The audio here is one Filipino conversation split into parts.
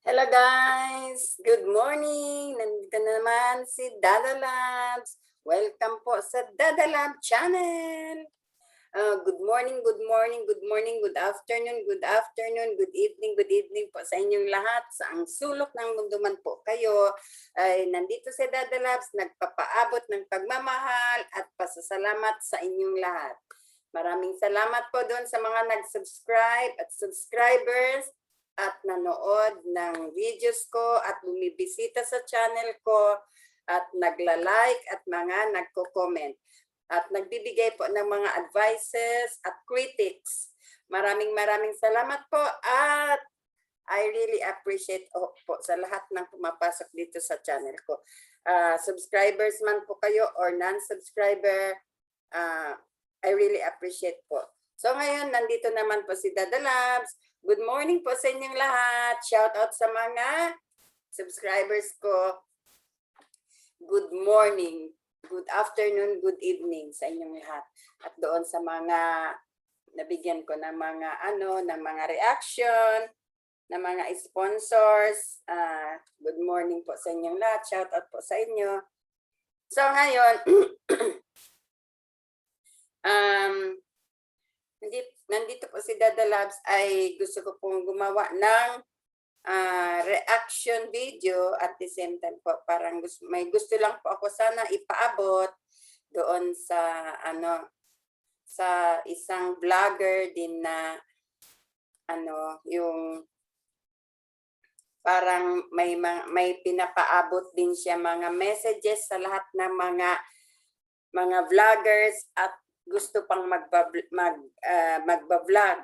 Hello guys! Good morning! Nandito na naman si Dada Labs. Welcome po sa Dada Lab channel. Good morning, good morning, good morning, good afternoon, good evening po sa inyong lahat. Sa ang sulok ng mundo man po kayo, ay nandito si Dada Labs, nagpapaabot ng pagmamahal at pasasalamat sa inyong lahat. Maraming salamat po doon sa mga nag-subscribe at subscribers at nanood ng videos ko at bumibisita sa channel ko at nagla-like at mga nagko-comment at nagbibigay po ng mga advices at critics. Maraming salamat po at I really appreciate po sa lahat ng pumapasok dito sa channel ko. Subscribers man po kayo or non-subscriber, I really appreciate po. So ngayon, nandito naman po si Dada Labs. Good morning po sa inyong lahat. Shout out sa mga subscribers ko. Good morning, good afternoon, good evening sa inyong lahat. At doon sa mga nabigyan ko ng mga reaction, ng mga sponsors. Good morning po sa inyong lahat. Shout out po sa inyo. So ngayon, nandito po si Dada Labs ay gusto ko pong gumawa ng reaction video at the same time po parang may gusto lang po ako sana ipaabot doon sa sa isang vlogger din na yung parang may pinapaabot din siya mga messages sa lahat ng mga vloggers at gusto pang magba-vlog.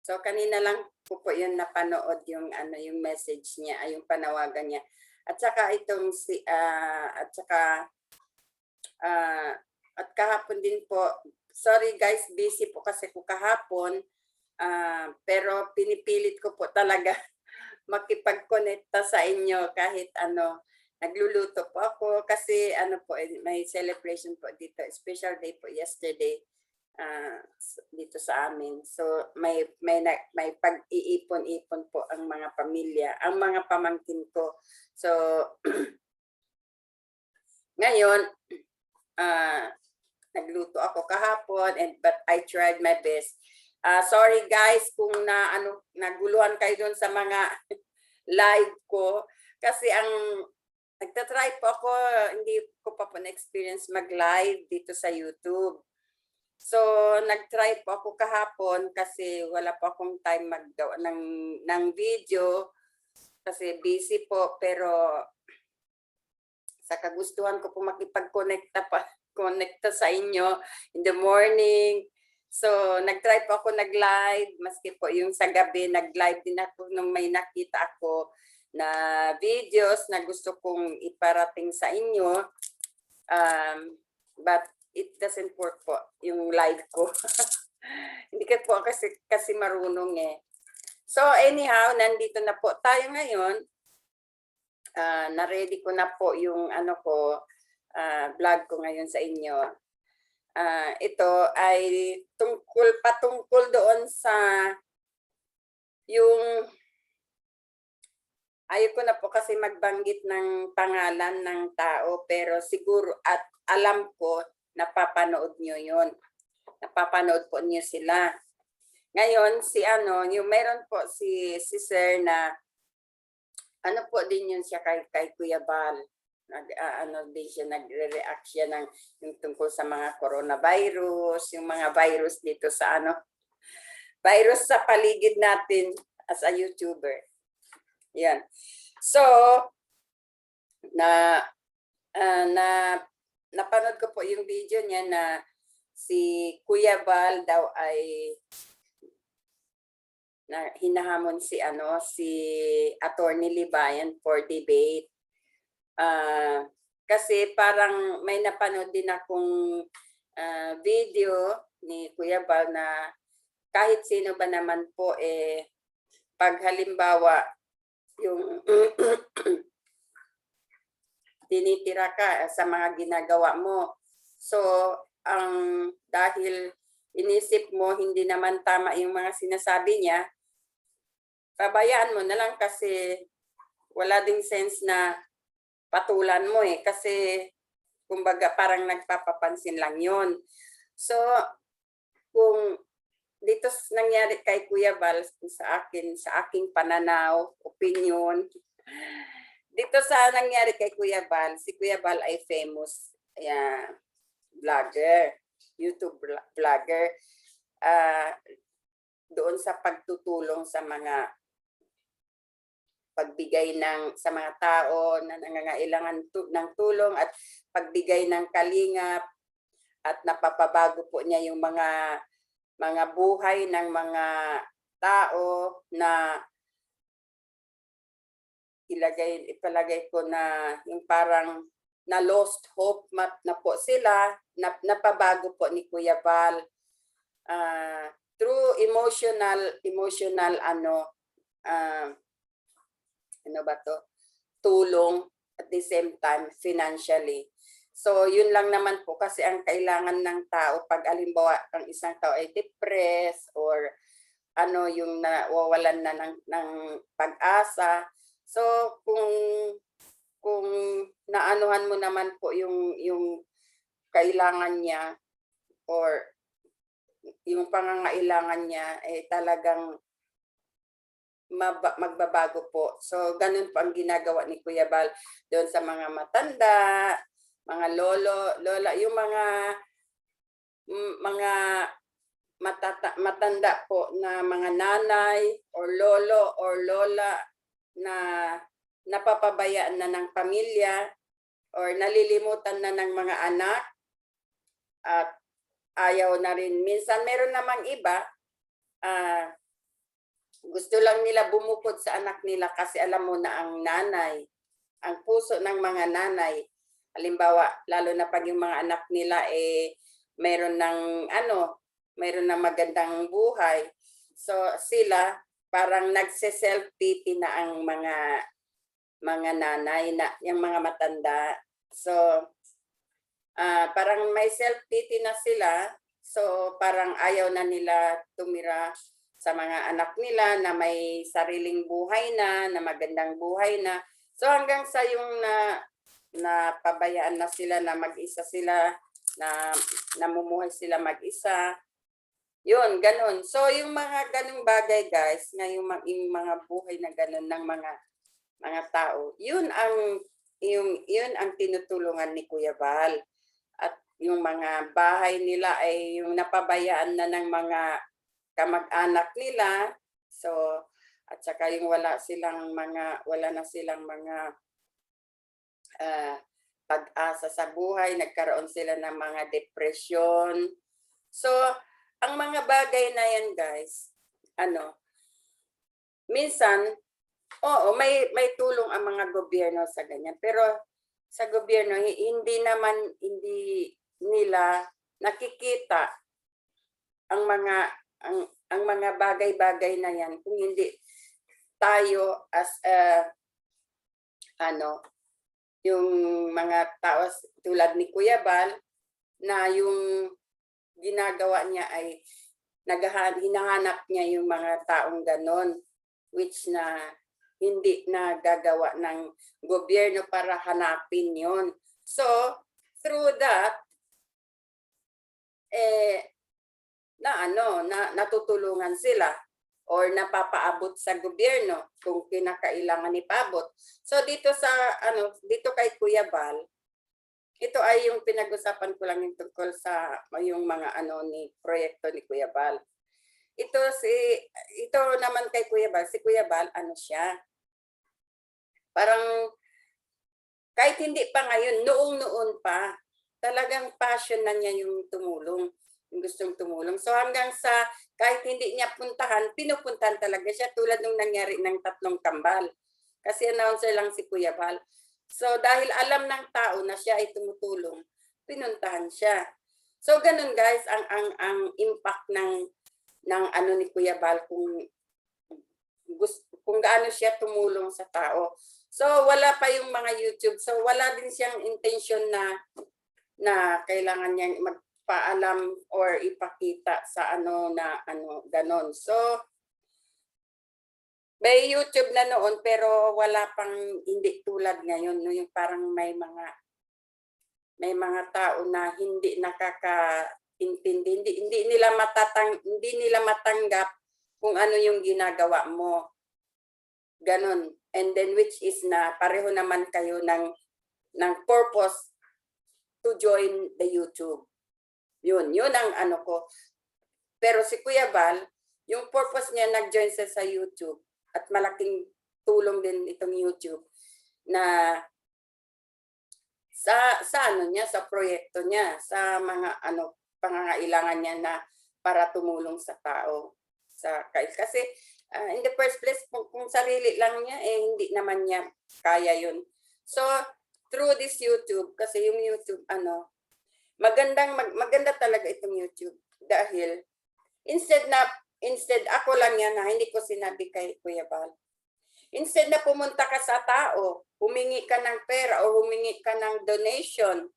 So kanina lang po yun napanood yung yung message niya, yung panawagan niya. At saka itong at kahapon din po. Sorry guys, busy po kasi ko kahapon. Pero pinipilit ko po talaga makipag-connecta sa inyo kahit nagluluto po ako kasi may celebration po dito, special day po yesterday dito sa amin. So may pag-iipon-ipon po ang mga pamilya, ang mga pamangkin ko. So ngayon nagluto ako kahapon but I tried my best. Sorry guys kung naguluhan kayo doon sa mga live ko kasi nagtatry po ako, hindi ko pa po na-experience mag-live dito sa YouTube. So, nag-try po ako kahapon kasi wala po akong time maggawa ng video kasi busy po, pero sa kagustuhan ko po makipag-connecta sa inyo in the morning. So, nag-try po ako nag-live, maski po yung sa gabi, nag-live din ako nung may nakita ako na videos na gusto kong iparating sa inyo. But it doesn't work po, yung live ko. Hindi ka po kasi marunong eh. So anyhow, nandito na po tayo ngayon. Na-ready ko na po yung vlog ko ngayon sa inyo. Ito ay patungkol doon sa yung ayoko na po kasi magbanggit ng pangalan ng tao pero siguro at alam ko napapanood nyo yun. Napapanood po nyo sila. Ngayon, yung meron po si Sir na po din yun siya kay Kuya Bal. Din siya, nagre-react siya yung tungkol sa mga coronavirus, yung mga virus dito sa virus sa paligid natin as a YouTuber. Yan. So, napanood ko po yung video niya na si Kuya Bal daw ay hinahamon si Attorney Libayan for debate. Kasi parang may napanood din akong video ni Kuya Bal na kahit sino ba naman po pag halimbawa yung tinitira ka sa mga ginagawa mo. So, dahil inisip mo hindi naman tama yung mga sinasabi niya, pabayaan mo na lang kasi wala ding sense na patulan mo eh. Kasi, kumbaga, parang nagpapapansin lang yun. So, kung dito nangyari kay Kuya Val, sa aking pananaw, opinion, dito sa nangyari kay Kuya Val, si Kuya Val ay famous vlogger, YouTube vlogger, doon sa pagtutulong sa mga pagbigay sa mga tao na nangangailangan ng tulong at pagbigay ng kalingap at napapabago po niya yung mga buhay ng mga tao na ipalagay ko na yung parang na lost hope na po sila, napabago po ni Kuya Val through emotional tulong, at the same time financially. So yun lang naman po kasi ang kailangan ng tao pag alimbawa ang isang tao ay depressed or yung nawawalan na ng pag-asa. So kung naanuhan mo naman po yung kailangan niya or yung pangangailangan niya talagang magbabago po. So ganun po ang ginagawa ni Kuya Val doon sa mga matanda, mga lola, yung mga matanda po na mga nanay or lolo or lola na napapabayaan na ng pamilya or nalilimutan na ng mga anak at ayaw na rin. Minsan meron namang iba, gusto lang nila bumukod sa anak nila kasi alam mo na ang nanay, ang puso ng mga nanay, halimbawa, lalo na pag yung mga anak nila mayroon ng magandang buhay. So sila parang nagse-self-pity na ang mga nanay, yung mga matanda. So parang may self-pity na sila. So parang ayaw na nila tumira sa mga anak nila na may sariling buhay na magandang buhay na. So hanggang sa yung napabayaan na sila na mag-isa sila, na namumuhay sila mag-isa. Yun, ganun. So yung mga ganung bagay guys, na yung mga buhay na ganun ng mga tao, yun ang tinutulungan ni Kuya Val. At yung mga bahay nila ay yung napabayaan na ng mga kamag-anak nila. So at saka yung wala na silang mga pag-asa sa buhay, nagkaroon sila ng mga depression. So ang mga bagay na yan guys, minsan may tulong ang mga gobyerno sa ganyan, pero sa gobyerno hindi nila nakikita ang mga bagay-bagay na yan kung hindi tayo as yung mga tao tulad ni Kuya Val na yung ginagawa niya ay hinahanap niya yung mga taong ganon, which na hindi na gagawa ng gobyerno para hanapin yon. So through that natutulungan sila or napapaabot sa gobyerno kung kinakailangan ipabot. So dito kay Kuya Val, ito ay yung pinag-usapan ko lang yung tungkol sa yung mga ni proyekto ni Kuya Val. Ito naman kay Kuya Val, si Kuya Val siya. Parang kahit hindi pa ngayon, noong pa, talagang passion na niya yung tumulong, yung gustong tumulong. So hanggang sa kahit hindi niya puntahan, pinupuntahan talaga siya tulad nung nangyari ng 3 kambal. Kasi announcer lang si Kuya Val. So dahil alam ng tao na siya ay tumutulong, pinuntahan siya. So ganun guys ang impact ng ni Kuya Val kung gaano siya tumulong sa tao. So wala pa yung mga YouTube. So wala din siyang intention na kailangan niyang magpaalam or ipakita sa ganon. So May YouTube na noon pero wala pang hindi tulad ngayon, no, yung parang may mga tao na hindi nakakaintindi, hindi nila matanggap kung ano yung ginagawa mo. Ganon. And then which is na pareho naman kayo ng purpose to join the YouTube. Yun ang ano ko. Pero si Kuya Val, yung purpose niya nag-join siya sa YouTube at malaking tulong din itong YouTube na sa ano niya, sa proyekto niya, sa mga pangangailangan niya na para tumulong sa tao. Kasi in the first place, kung sarili lang niya, hindi naman niya kaya yun. So, through this YouTube, kasi yung YouTube, maganda talaga itong YouTube. Dahil, instead ako lang yan, hindi ko sinabi kay Kuya Val. Instead na pumunta ka sa tao, humingi ka ng pera o humingi ka ng donation.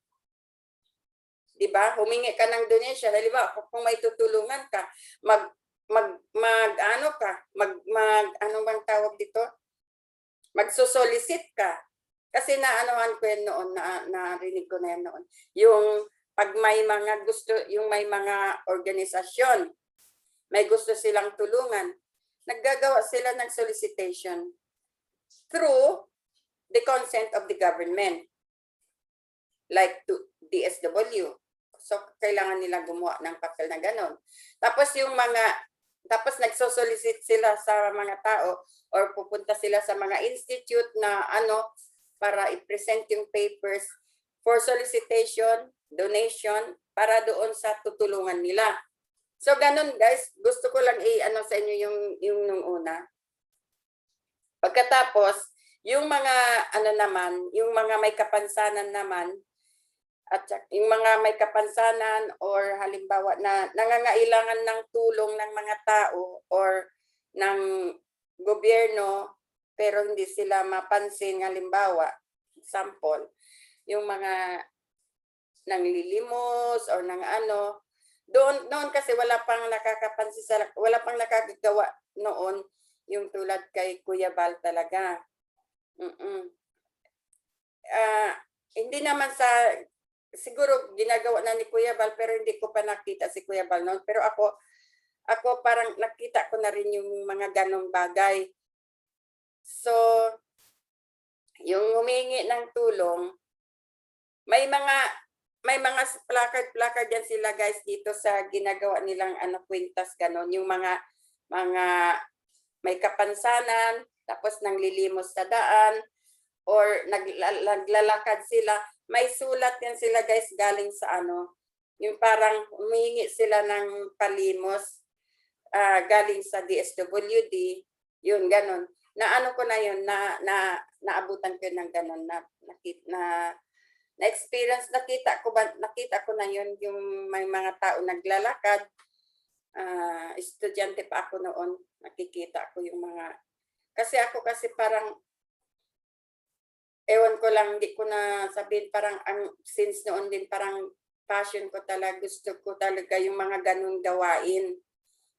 'Di ba? Humingi ka ng donation. Halimbawa, kung may tutulungan ka, ano bang tawag dito? Magsosolicit ka. Kasi naanohan ko yan noon, narinig ko na yan noon. Yung pag may mga may mga organisasyon, may gusto silang tulungan, naggagawa sila ng solicitation through the consent of the government, like to DSW. So, kailangan nila gumawa ng papel na ganon. Tapos nagsosolicit sila sa mga tao or pupunta sila sa mga institute na para i-present yung papers for solicitation, donation, para doon sa tutulungan nila. So, ganun guys, gusto ko lang sa inyo yung nung una. Pagkatapos, yung mga yung mga may kapansanan naman, at yung mga may kapansanan or halimbawa na nangangailangan ng tulong ng mga tao or ng gobyerno pero hindi sila mapansin, halimbawa, example, yung mga nanglilimos or doon kasi wala pang nakakapansin, wala pang nakakagawa noon yung tulad kay Kuya Val talaga. Hindi naman siguro ginagawa na ni Kuya Val pero hindi ko pa nakita si Kuya Val noon. Pero ako parang nakita ko na rin yung mga ganong bagay. So, yung humingi ng tulong, may mga placard yan sila guys dito sa ginagawa nilang kwintas ganon. Yung mga may kapansanan, tapos nanglilimos sa daan, or naglalakad sila, may sulat yan sila guys galing sa yung parang humingi sila ng palimos galing sa DSWD, yun ganon. Ko na yun, naabutan ko ng ganon, na experience, nakita ko na yun, yung may mga tao naglalakad, estudyante pa ako noon, nakikita ko yung mga, kasi parang, ewan ko lang, hindi ko na sabihin, parang since noon din, parang passion ko talaga, gusto ko talaga yung mga ganun gawain,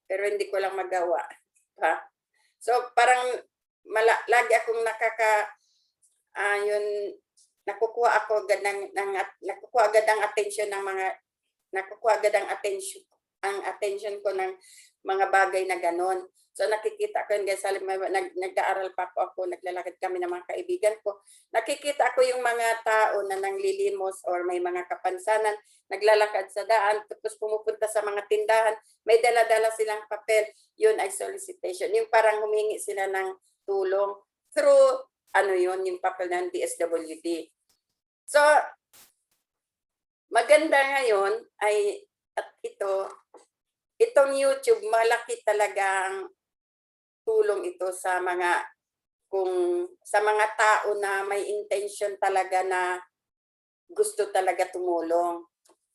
pero hindi ko lang magawa. So parang, lagi akong nakukuha agad ang attention ng mga, ang attention ko ng mga bagay na ganon. So nakikita ko yun guys, nag-aaral pa ako, naglalakad kami ng mga kaibigan ko. Nakikita ko yung mga tao na nanglilimos or may mga kapansanan, naglalakad sa daan, tapos pumupunta sa mga tindahan, may dala-dala silang papel, yun ay solicitation. Yung parang humingi sila ng tulong through yung papel ng DSWD. So, maganda ngayon ay at itong YouTube, malaki talagang tulong ito sa mga tao na may intention talaga na gusto talaga tumulong.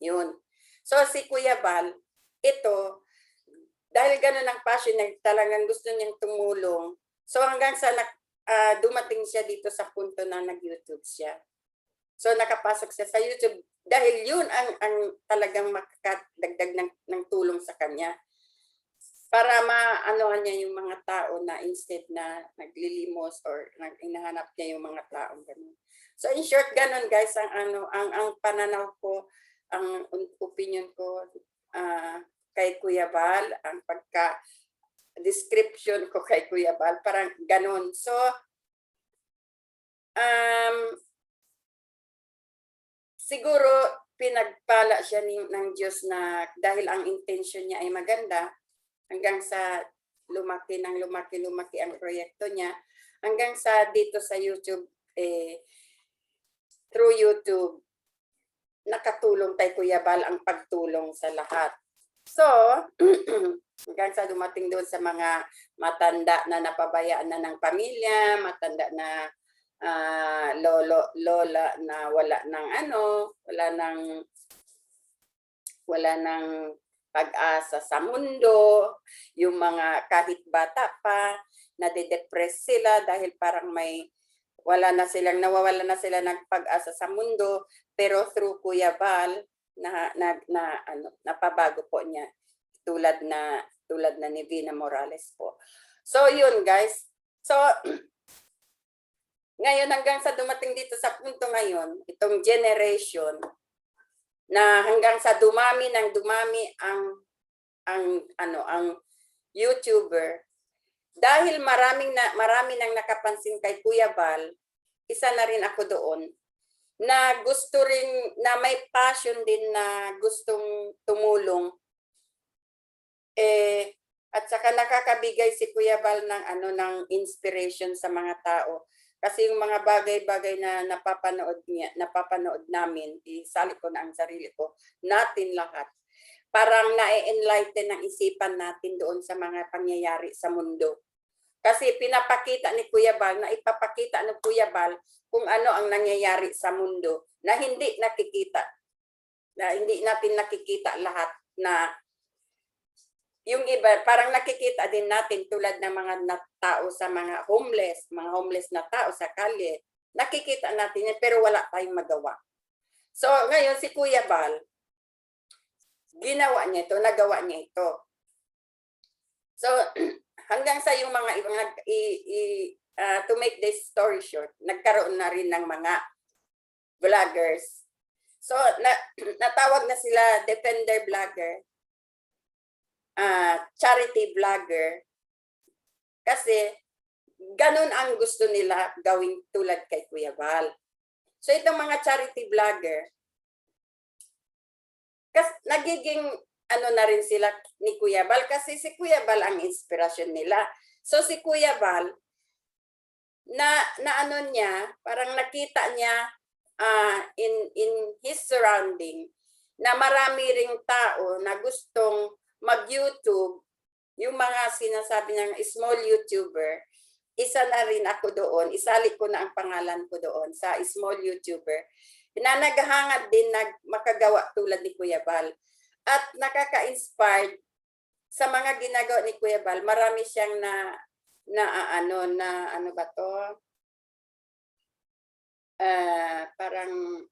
Yun. So si Kuya Val, dahil ganun ang passion niya, talagang gusto niyang tumulong. So hanggang sa dumating siya dito sa punto na nag-YouTube siya. So nakapasok siya sa YouTube dahil yun ang talagang makakadagdag ng tulong sa kanya. para maanohan niya yung mga tao na instead na naglilimos or hinahanap niya yung mga taong ganun. So in short, ganun guys ang pananaw ko, ang opinion ko kay Kuya Bal, ang pagka description ko kay Kuya Bal, parang ganun. So siguro pinagpala siya ng Diyos na dahil ang intention niya ay maganda, hanggang sa lumaki ang proyekto niya, hanggang sa dito sa YouTube, through YouTube, nakatulong kay Kuya Bal ang pagtulong sa lahat. So, hanggang sa dumating doon sa mga matanda na napabayaan na ng pamilya, matanda na lolo, lola na wala ng pag-asa sa mundo, yung mga kahit bata pa, nade-depress sila dahil parang nawawala na sila ng pag-asa sa mundo, pero through Kuya Bal, napabago po niya, tulad na ni Vina Morales po. So yun guys, so ngayon hanggang sa dumating dito sa punto ngayon, itong generation, na hanggang sa dumami ang YouTuber, dahil marami nang nakapansin kay Kuya Bal, isa na rin ako doon, na gusto rin, na may passion din na gustong tumulong, at saka nakakabigay si Kuya Bal ng inspiration sa mga tao. Kasi yung mga bagay-bagay na napapanood namin, isali ko na ang sarili ko, natin lahat. Parang na-enlighten ang isipan natin doon sa mga pangyayari sa mundo. Kasi pinapakita ni Kuya Bal, na ipapakita ng Kuya Bal kung ano ang nangyayari sa mundo na hindi nakikita. Na hindi natin nakikita lahat, na yung iba, parang nakikita din natin tulad ng mga tao sa mga homeless na tao sa kalye. Nakikita natin yan, pero wala tayong magawa. So, ngayon si Kuya Bal, nagawa niya ito. So, hanggang sa yung to make this story short, nagkaroon na rin ng mga vloggers. So, natawag na sila defender vlogger, charity vlogger, kasi ganun ang gusto nila gawing tulad kay Kuya Bal. So itong mga charity vlogger, nagiging na rin sila ni Kuya Bal, kasi si Kuya Bal ang inspirasyon nila. So si Kuya Bal, parang nakita niya in his surrounding na marami ring tao na gustong mag-YouTube, yung mga sinasabi niyang small YouTuber, isa na rin ako doon, isali ko na ang pangalan ko doon sa small YouTuber, na naghahangad din na makagawa tulad ni Kuya Bal. At nakaka-inspired sa mga ginagawa ni Kuya Bal. Marami siyang parang,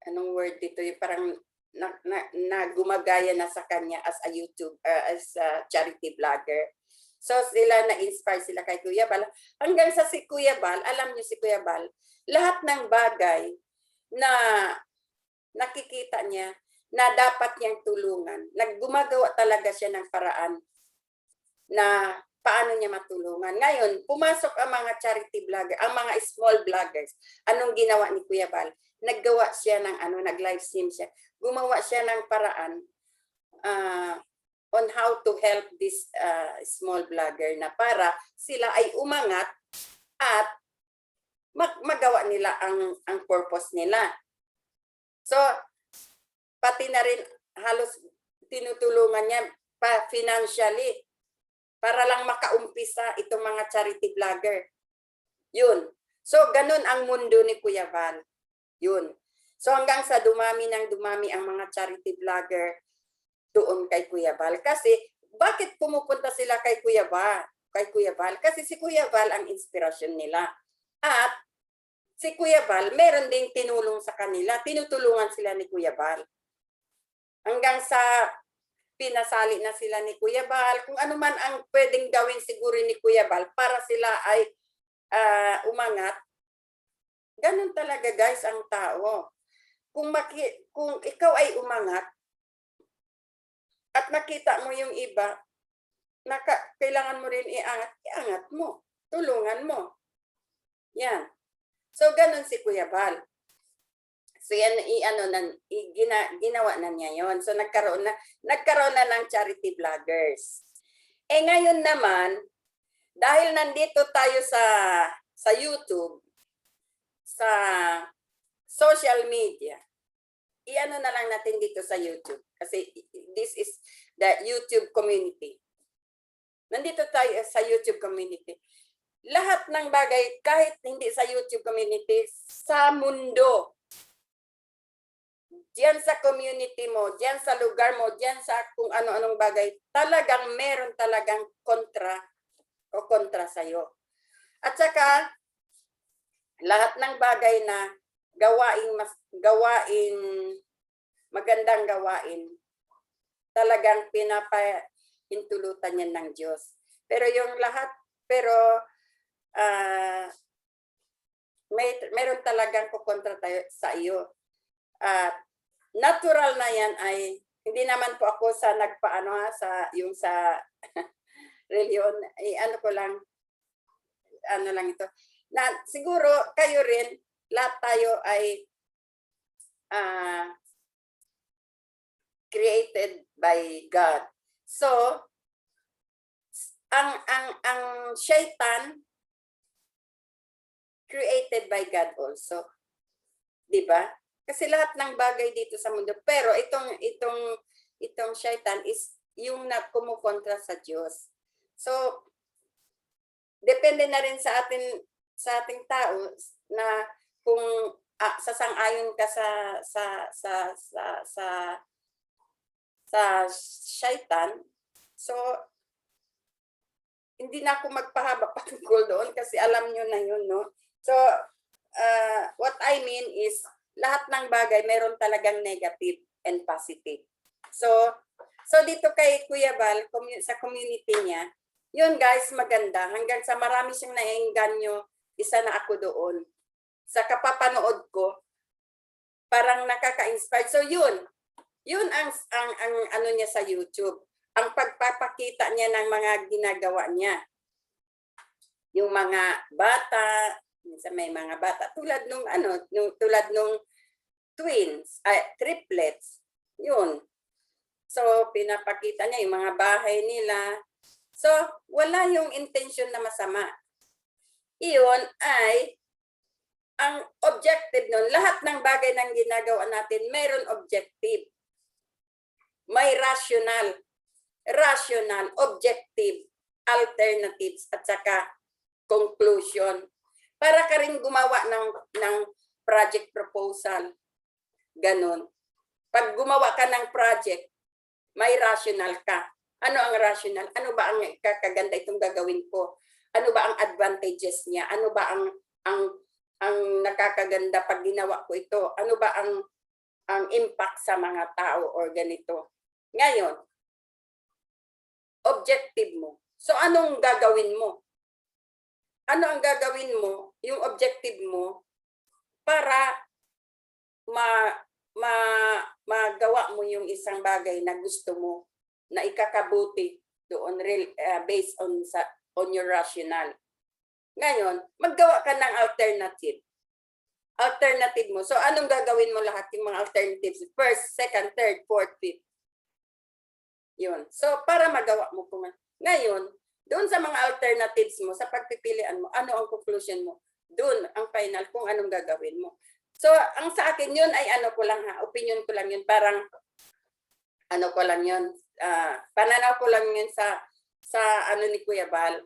anong word dito, yung parang na gumagaya na sa kanya as a charity vlogger. So sila na-inspire sila kay Kuya Bal. Hanggang sa si Kuya Bal, alam niyo si Kuya Bal, lahat ng bagay na nakikita niya na dapat niyang tulungan, naggumagawa talaga siya ng paraan na paano niya matulungan. Ngayon, pumasok ang mga charity vlogger, ang mga small vloggers. Anong ginawa ni Kuya Bal? Naggawa siya ng nag-live stream siya. Gumawa siya ng paraan on how to help this small vlogger, na para sila ay umangat at magawa nila ang purpose nila. So, pati na rin halos tinutulungan niya pa financially para lang makaumpisa itong mga charity vlogger. Yun. So, ganun ang mundo ni Kuya Bal. Yun. So, hanggang sa dumami ang mga charity vlogger doon kay Kuya Bal. Kasi, bakit pumupunta sila kay Kuya Bal? Kasi si Kuya Bal ang inspirasyon nila. At si Kuya Bal, meron ding tinulong sa kanila. Tinutulungan sila ni Kuya Bal. Hanggang sa pinasali na sila ni Kuya Bal, kung ano man ang pwedeng gawin siguro ni Kuya Bal para sila ay umangat. Ganun talaga guys ang tao. Kung ikaw ay umangat at nakita mo yung iba, kailangan mo rin iangat mo. Tulungan mo. Yan. So, ganun si Kuya Bal. So, yan, ginawa na niya yon. So, nagkaroon na ng charity vloggers. Ngayon naman, dahil nandito tayo sa YouTube, sa social media, iano na lang natin dito sa YouTube. Kasi this is the YouTube community. Nandito tayo sa YouTube community. Lahat ng bagay, kahit hindi sa YouTube community, sa mundo, diyan sa community mo, diyan sa lugar mo, diyan sa kung ano-anong bagay, talagang meron talagang kontra sa'yo. At saka, lahat ng bagay na magandang gawain, talagang pinapahintulutan yan ng Diyos. Pero yung lahat, meron talagang kukontra tayo sa iyo. Natural na yan ay, hindi naman po ako sa sa reliyon, ko lang, ito. Na siguro kayo rin, lahat tayo ay created by God. So, ang shaitan created by God also. 'Di ba? Kasi lahat ng bagay dito sa mundo, pero itong shaitan is yung kumukontra sa Diyos. So, depende na rin sa ating tao na kung sasang-ayon ka sa shaitan. So, hindi na ako magpahaba patungkol doon kasi alam nyo na yun, no? So, what I mean is, lahat ng bagay meron talagang negative and positive. So dito kay Kuya Bal, sa community niya, yun guys, maganda. Hanggang sa marami siyang naengganyo, isa na ako doon. Sa kapapanood ko, parang nakaka-inspire. So yun ang ano niya sa YouTube. Ang pagpapakita niya ng mga ginagawa niya. Yung mga bata, may mga bata tulad nung twins, triplets. Yun. So pinapakita niya yung mga bahay nila. So wala yung intention na masama. Iyon ay ang objective nun. Lahat ng bagay ng ginagawa natin, mayroon objective. May rational, objective, alternatives, at saka conclusion. Para ka rin gumawa ng project proposal. Ganon. Pag gumawa ka ng project, may rational ka. Ano ang rational? Ano ba ang kakaganda itong gagawin ko? Ano ba ang advantages niya? Ano ba ang nakakaganda pag ginawa ko ito? Ano ba ang impact sa mga tao or ganito? Ngayon, objective mo. So anong gagawin mo? Ano ang gagawin mo, yung objective mo, para magawa mo yung isang bagay na gusto mo, na ikakabuti doon, based on your rational. Ngayon, maggawa ka ng alternative. Alternative mo. So anong gagawin mo lahat yung mga alternatives? First, second, third, fourth, fifth. Yun. So para magawa mo po. Ngayon, doon sa mga alternatives mo, sa pagpipilian mo, ano ang conclusion mo? Doon ang final kung anong gagawin mo. So, ang sa akin yun ay opinion ko lang yun, parang ko lang yun, pananaw ko lang yun sa ni Kuya Bal.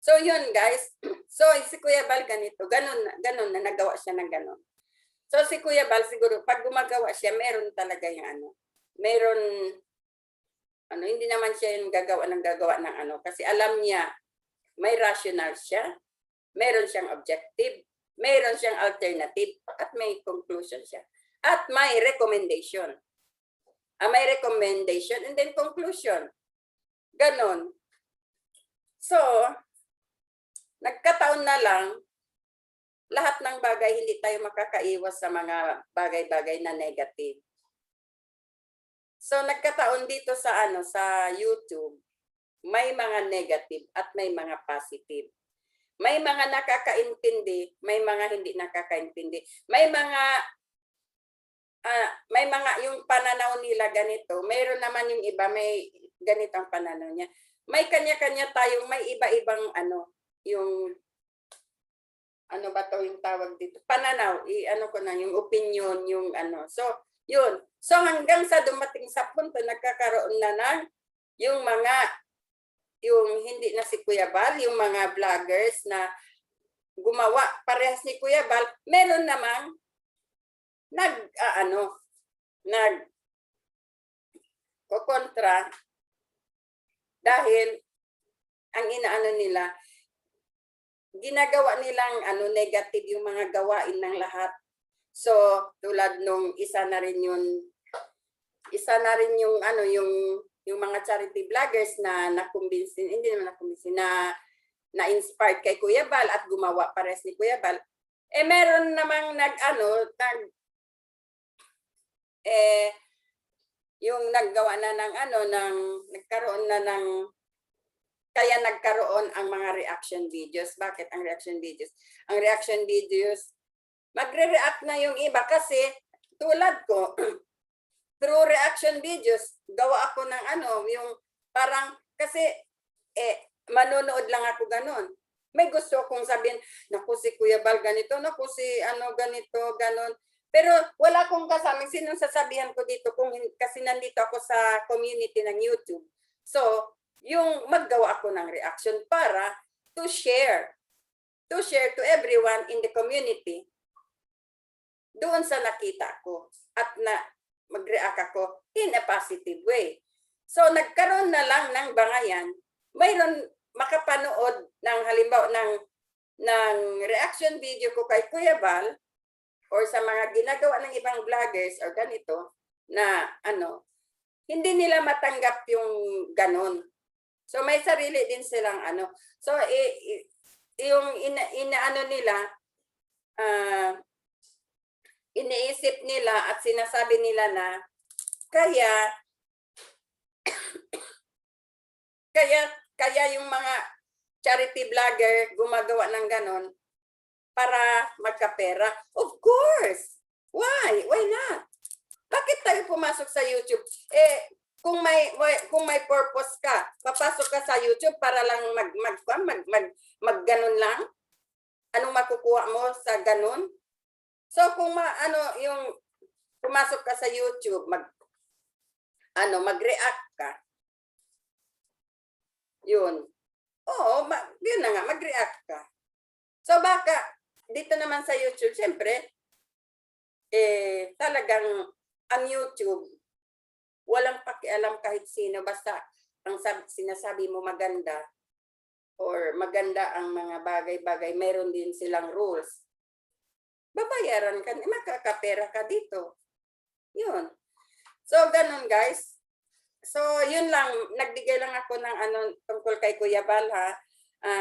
So, yun guys. So, si Kuya Bal ganito, ganun na nagawa siya ng ganun. So, si Kuya Bal siguro, pag gumagawa siya, meron talaga yung hindi naman siya yung gagawa ng kasi alam niya, may rational siya, meron siyang objective, meron siyang alternative, at may conclusion siya. At may recommendation. May recommendation and then conclusion. Ganon. So, nagkataon na lang, lahat ng bagay hindi tayo makakaiwas sa mga bagay-bagay na negative. So, nagkataon dito sa sa YouTube, may mga negative at may mga positive. May mga nakakaintindi, may mga hindi nakakaintindi. May mga yung pananaw nila ganito, mayroon naman yung iba may ganitong pananaw niya. May kanya-kanya tayong may iba-ibang yung ba to yung tawag dito? Pananaw, yung opinion, yung So, yun. So hanggang sa dumating sa punto nagkakaroon na ng yung hindi na si Kuya Bal, yung mga vloggers na gumawa parehas ni Kuya Bal, meron namang kontra dahil ang inaano nila, ginagawa nilang negative yung mga gawain ng lahat. So, tulad nung isa na rin yung mga charity vloggers na nakumbinsin, hindi naman nakumbinsin, na-inspired kay Kuya Bal at gumawa pares ni Kuya Bal. Meron namang yung naggawa na nagkaroon na ng kaya nagkaroon ang mga reaction videos. Bakit ang reaction videos? Ang reaction videos, magre-react na yung iba kasi tulad ko, through reaction videos, gawa ako ng yung parang, kasi manonood lang ako ganun. May gusto akong sabihin, naku si Kuya Bal ganito, naku si ganito, ganon. Pero wala akong kasama. Sinong sasabihan ko dito kasi nandito ako sa community ng YouTube. So, yung maggawa ako ng reaction para to share to everyone in the community doon sa nakita ko at na mag-react ako in a positive way. So, nagkaroon na lang ng bangayan, mayroon makapanood ng halimbawa ng reaction video ko kay Kuya Bal or sa mga ginagawa ng ibang vloggers or ganito na hindi nila matanggap yung ganon. So, may sarili din silang So, yung nila, iniisip nila at sinasabi nila na kaya yung mga charity vlogger gumagawa ng ganon para magkapera. Of course! Why? Why not? Bakit tayo pumasok sa YouTube? Kung may purpose ka, papasok ka sa YouTube para lang mag ganon lang? Anong makukuha mo sa ganon? So kung yung pumasok ka sa YouTube, mag-react ka. Yun. Oo, yun na nga, mag-react ka. So baka dito naman sa YouTube, siyempre talagang ang YouTube walang pakialam kahit sino, basta ang sinasabi mo maganda or maganda ang mga bagay-bagay, meron din silang rules. Babayaran ka, makakapera ka dito. Yun. So, ganun guys. So, yun lang. Nagbigay lang ako ng tungkol kay Kuya Bal, ha.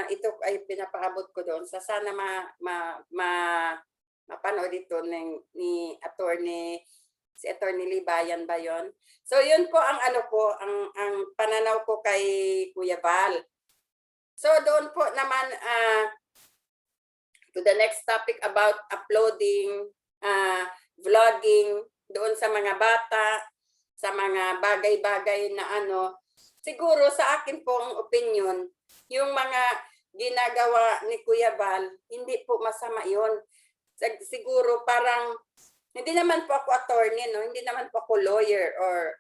Ito ay pinapaabot ko doon. Sa sana mapanood ito ni si Attorney Libayan ba yun? So, yun po ang ang pananaw ko kay Kuya Bal. So, doon po naman, to the next topic about uploading, vlogging doon sa mga bata, sa mga bagay-bagay na siguro sa akin pong opinion, yung mga ginagawa ni Kuya Bal, hindi po masama yun. Siguro parang, hindi naman po ako attorney, no? Hindi naman po ako lawyer or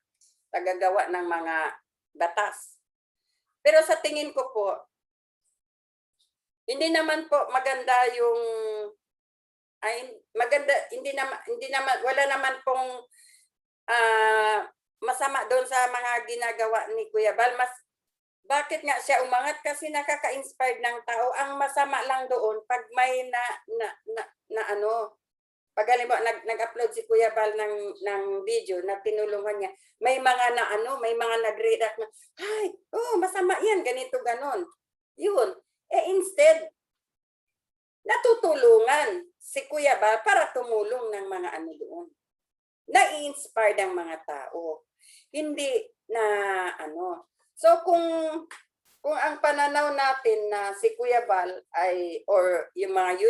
tagagawa ng mga batas. Pero sa tingin ko po, hindi naman po maganda yung wala naman pong masama doon sa mga ginagawa ni Kuya Bal. Bakit nga siya umangat? Kasi nakaka-inspired ng tao. Ang masama lang doon pag may pag halimbawa nag-upload si Kuya Bal ng video na tinulungan niya, may mga may mga nag-react na, ay, masama yan, ganito, ganon. Yun. Instead, natutulungan si Kuya Bal para tumulong ng mga doon. Na-inspire ng mga tao. Hindi na So kung ang pananaw natin na si Kuya Bal ay, or yung mga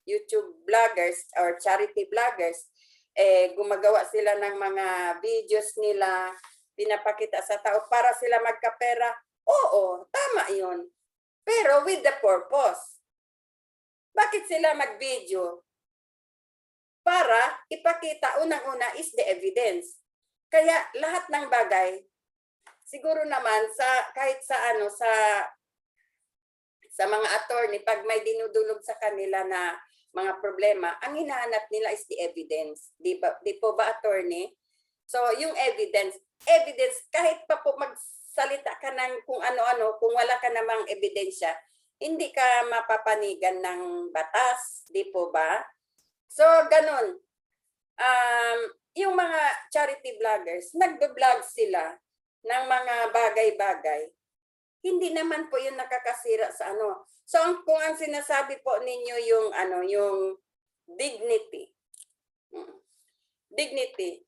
YouTube vloggers or charity vloggers, gumagawa sila ng mga videos nila, pinapakita sa tao para sila magkapera. Oo, tama yun. Pero with the purpose. Bakit sila mag-video? Para ipakita, unang-una is the evidence. Kaya lahat ng bagay, siguro naman kahit sa mga attorney, pag may dinudulog sa kanila na mga problema, ang hinahanap nila is the evidence. Di po ba, attorney? So, yung evidence, kahit pa po magsalita ka ng kung ano-ano, kung wala ka namang ebidensya, hindi ka mapapanigan ng batas. Di po ba? So, ganun. Yung mga charity vloggers, nagbe-vlog sila ng mga bagay-bagay. Hindi naman po yun nakakasira sa So, kung ang sinasabi po ninyo yung dignity. Dignity.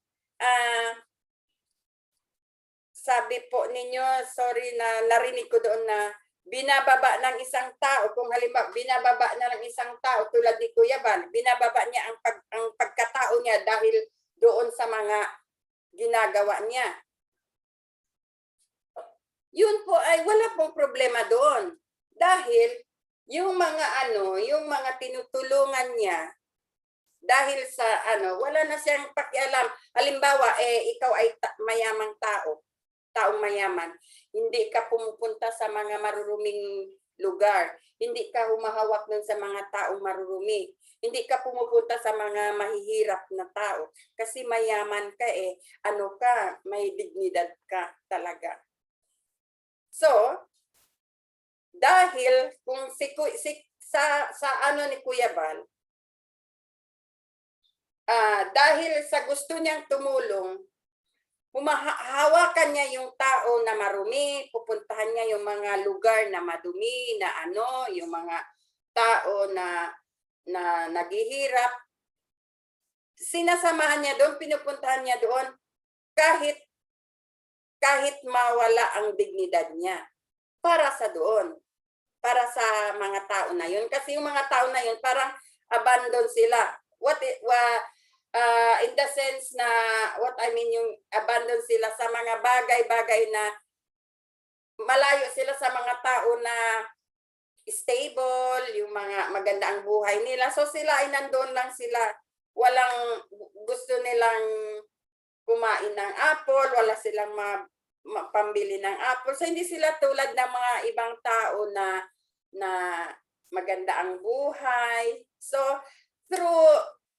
Sabi po ninyo, sorry na narinig ko doon na binababa ng isang tao, kung halimbawa binababa na ng isang tao tulad ni Kuya Bal, binababa niya ang pagkatao niya dahil doon sa mga ginagawa niya. Yun po ay wala pong problema doon. Dahil yung mga tinutulungan niya, dahil sa wala na siyang pakialam. Halimbawa, ikaw ay mayamang taong mayaman. Hindi ka pumupunta sa mga maruruming lugar. Hindi ka humahawak nun sa mga taong marurumi. Hindi ka pumupunta sa mga mahihirap na tao. Kasi mayaman ka may dignidad ka talaga. So, dahil kung sa ni Kuya Bal, dahil sa gusto niyang tumulong, hawakan niya yung tao na marumi, pupuntahan niya yung mga lugar na madumi, yung mga tao na naghihirap. Sinasamahan niya doon, pinupuntahan niya doon, kahit mawala ang dignidad niya para sa doon, para sa mga tao na yun. Kasi yung mga tao na yun parang abandon sila. In the sense na, what I mean, yung abandon sila sa mga bagay-bagay na malayo sila sa mga tao na stable, yung mga maganda ang buhay nila. So sila ay nandoon lang sila. Walang gusto nilang kumain ng apple, wala silang pambili ng apple. So hindi sila tulad ng mga ibang tao na maganda ang buhay. So through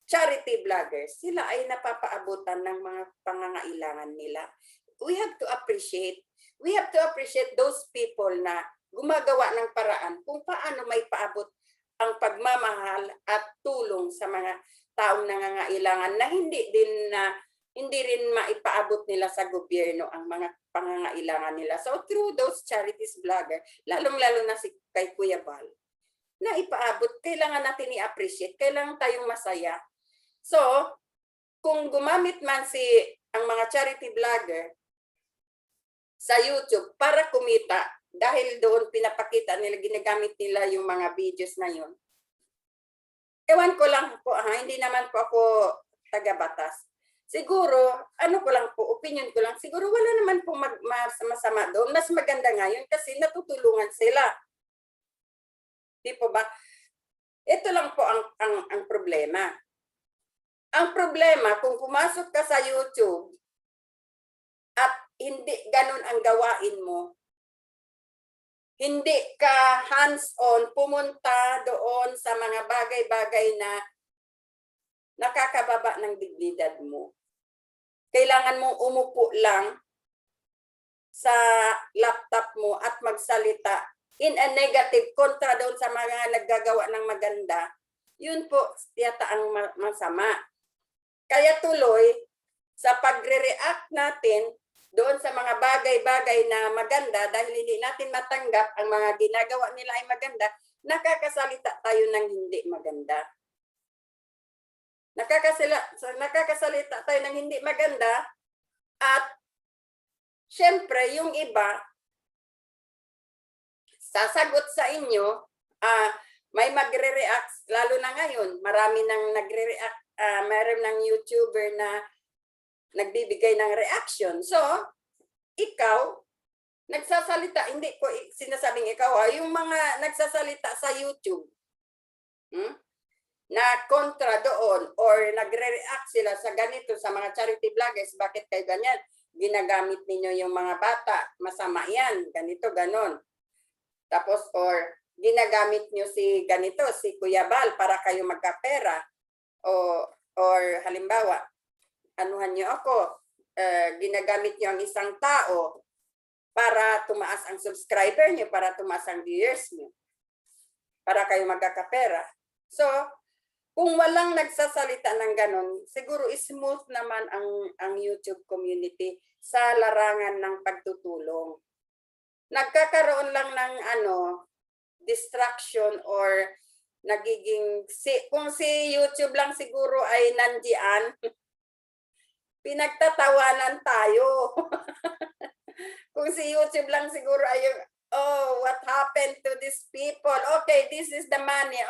charity vloggers, sila ay napapaabutan ng mga pangangailangan nila. We have to appreciate those people na gumagawa ng paraan kung paano may paabot ang pagmamahal at tulong sa mga taong nangangailangan na hindi rin maipaabot nila sa gobyerno ang mga pangangailangan nila. So through those charities vlogger, lalong-lalo na si kay Kuya Bal, na ipaabot, kailangan natin i-appreciate, kailangan tayong masaya. So, kung gumamit man ang mga charity vlogger sa YouTube para kumita, dahil doon pinapakita nila, ginagamit nila yung mga videos na yun. Ewan ko lang po, hindi naman po ako taga-batas. Siguro, ko lang po, opinion ko lang, siguro wala naman po masama doon. Mas maganda ngayon kasi natutulungan sila. Di po ba? Ito lang po ang problema. Ang problema, kung pumasok ka sa YouTube at hindi ganun ang gawain mo, hindi ka hands-on pumunta doon sa mga bagay-bagay na nakakababa ng dignidad mo. Kailangan mong umupo lang sa laptop mo at magsalita in a negative kontra doon sa mga naggagawa ng maganda. Yun po yata ang masama. Kaya tuloy, sa pagre-react natin doon sa mga bagay-bagay na maganda, dahil hindi natin matanggap ang mga ginagawa nila ay maganda, nakakasalita tayo ng hindi maganda. Nakakasalita tayo ng hindi maganda at syempre yung iba sasagot sa inyo, may magre-react, lalo na ngayon, marami nang nagre-react, mayroon ng YouTuber na nagbibigay ng reaction. So, ikaw, nagsasalita, hindi ko sinasabing ikaw, yung mga nagsasalita sa YouTube, na kontra doon or nagre-react sila sa ganito, sa mga charity vloggers, bakit kayo ganyan? Ginagamit ninyo yung mga bata, masama yan, ganito, ganon. Tapos, or ginagamit nyo si ganito, si Kuya Bal para kayo magkapera. Or halimbawa, anuhan nyo ako, ginagamit nyo ang isang tao para tumaas ang subscriber nyo, para tumaas ang viewers nyo, para kayo magkakapera. So, kung walang nagsasalita ng ganon, siguro smooth naman ang YouTube community sa larangan ng pagtutulong. Nagkakaroon lang ng distraction or nagiging, kung si YouTube lang siguro ay nandiyan, pinagtatawanan tayo. Kung si YouTube lang siguro ay yung, oh, what happened to these people? Okay, this is the money.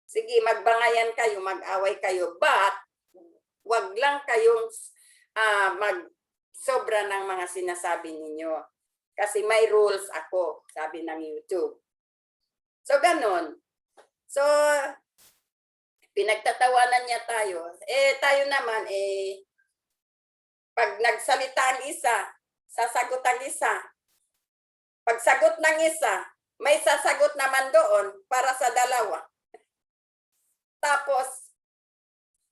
Sige, magbangayan kayo, mag-away kayo, but wag lang kayong sobra ng mga sinasabi ninyo. Kasi may rules ako, sabi ng YouTube. So, ganon. So, pinagtatawanan niya tayo. Tayo naman, pag nagsalita ang isa, sasagot ang isa. Pag sagot ng isa, may sasagot naman doon para sa dalawa. Tapos,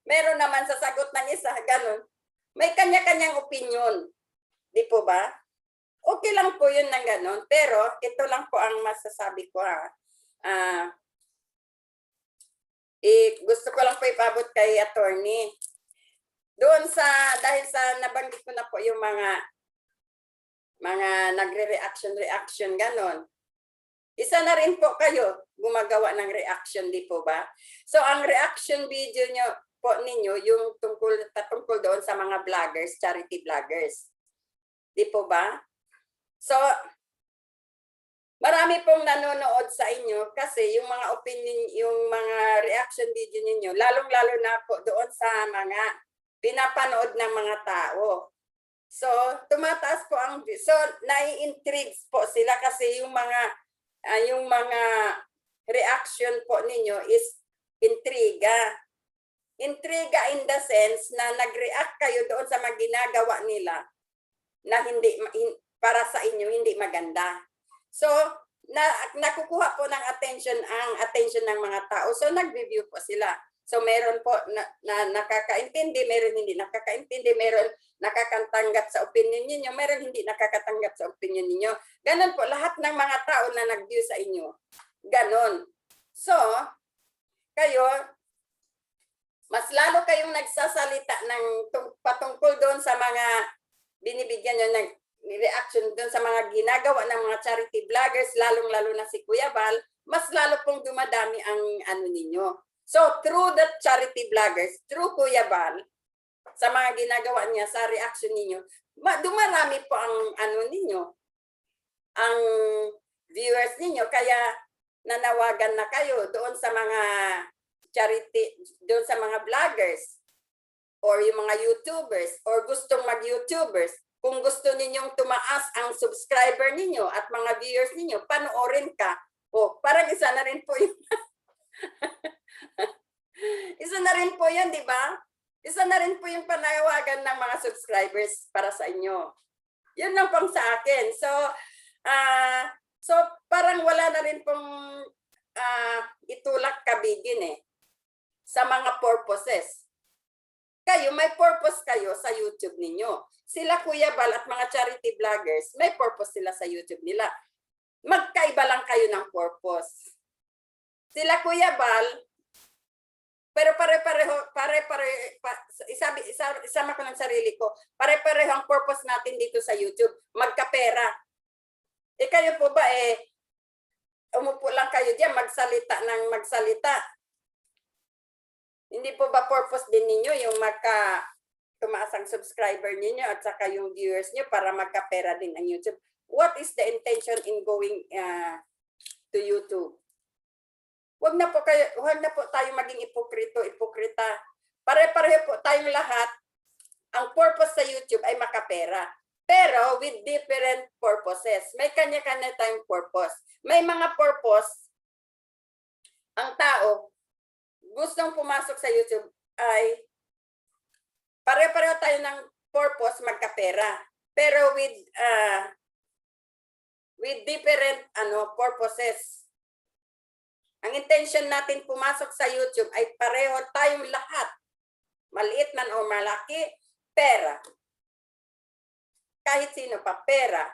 meron naman sasagot ng isa, ganon. May kanya-kanyang opinion. Di po ba? Okay lang po yun ng ganon. Pero, ito lang po ang masasabi ko gusto ko lang po ipabot kay attorney. Doon dahil sa nabanggit ko na po yung mga nagre-reaction, ganon. Isa na rin po kayo gumagawa ng reaction, di po ba? So, ang reaction video nyo po ninyo, yung tungkol doon sa mga vloggers, charity vloggers. Di po ba? So, marami pong nanonood sa inyo kasi yung mga opinion, yung mga reaction video ninyo, lalong-lalo na po doon sa mga pinapanood ng mga tao. So, tumataas po ang, so, nai-intrigue po sila kasi yung mga reaction po ninyo is intriga. Intriga in the sense na nag-react kayo doon sa mga ginagawa nila na hindi, para sa inyo, hindi maganda. So, nakukuha po ng attention ng mga tao. So, nag-review po sila. So, meron po na nakakaintindi, meron hindi nakakaintindi, meron nakakatanggap sa opinion niyo, meron hindi nakakatanggap sa opinion niyo. Ganon po, lahat ng mga tao na nag-view sa inyo. Ganon. So, kayo, mas lalo kayong nagsasalita ng patungkol doon sa mga binibigyan nyo ng reaction doon sa mga ginagawa ng mga charity vloggers, lalong-lalo na si Kuya Bal, mas lalo pong dumadami ang ninyo. So, through the charity vloggers, through Kuya Bal, sa mga ginagawa niya, sa reaction ninyo, dumarami po ang ninyo, ang viewers ninyo, kaya nanawagan na kayo doon sa mga charity, doon sa mga vloggers, or yung mga YouTubers, or gustong mag-YouTubers, kung gusto ninyong tumaas ang subscriber ninyo at mga viewers ninyo, panoorin ka. O, parang isa na rin po yun. Isa na rin po yun, di ba? Isa na rin po yung panawagan ng mga subscribers para sa inyo. Yun lang pong sa akin. So parang wala na rin pong itulak kabigin sa mga purposes. Kayo, may purpose kayo sa YouTube ninyo. Sila Kuya Bal at mga charity vloggers, may purpose sila sa YouTube nila. Magkaiba lang kayo ng purpose. Sila Kuya Bal, pero isama ko ng sarili ko, pare-pareho ang purpose natin dito sa YouTube, magkapera. Kayo po ba umupo lang kayo diyan, magsalita ng magsalita? Hindi po ba purpose din ninyo yung tumaas ang subscriber ninyo at saka yung viewers niyo para magkapera din ang YouTube? What is the intention in going to YouTube? Huwag na po tayo maging ipokrita. Pare-pareho po tayong lahat. Ang purpose sa YouTube ay makapera. Pero with different purposes. May kanya-kanya tayong purpose. May mga purpose, ang tao, gustong pumasok sa YouTube ay pare-pareho tayo ng purpose magkapera. Pero with different purposes. Ang intention natin pumasok sa YouTube ay pareho tayong lahat. Maliit man o malaki, pera. Kahit sino pa, pera.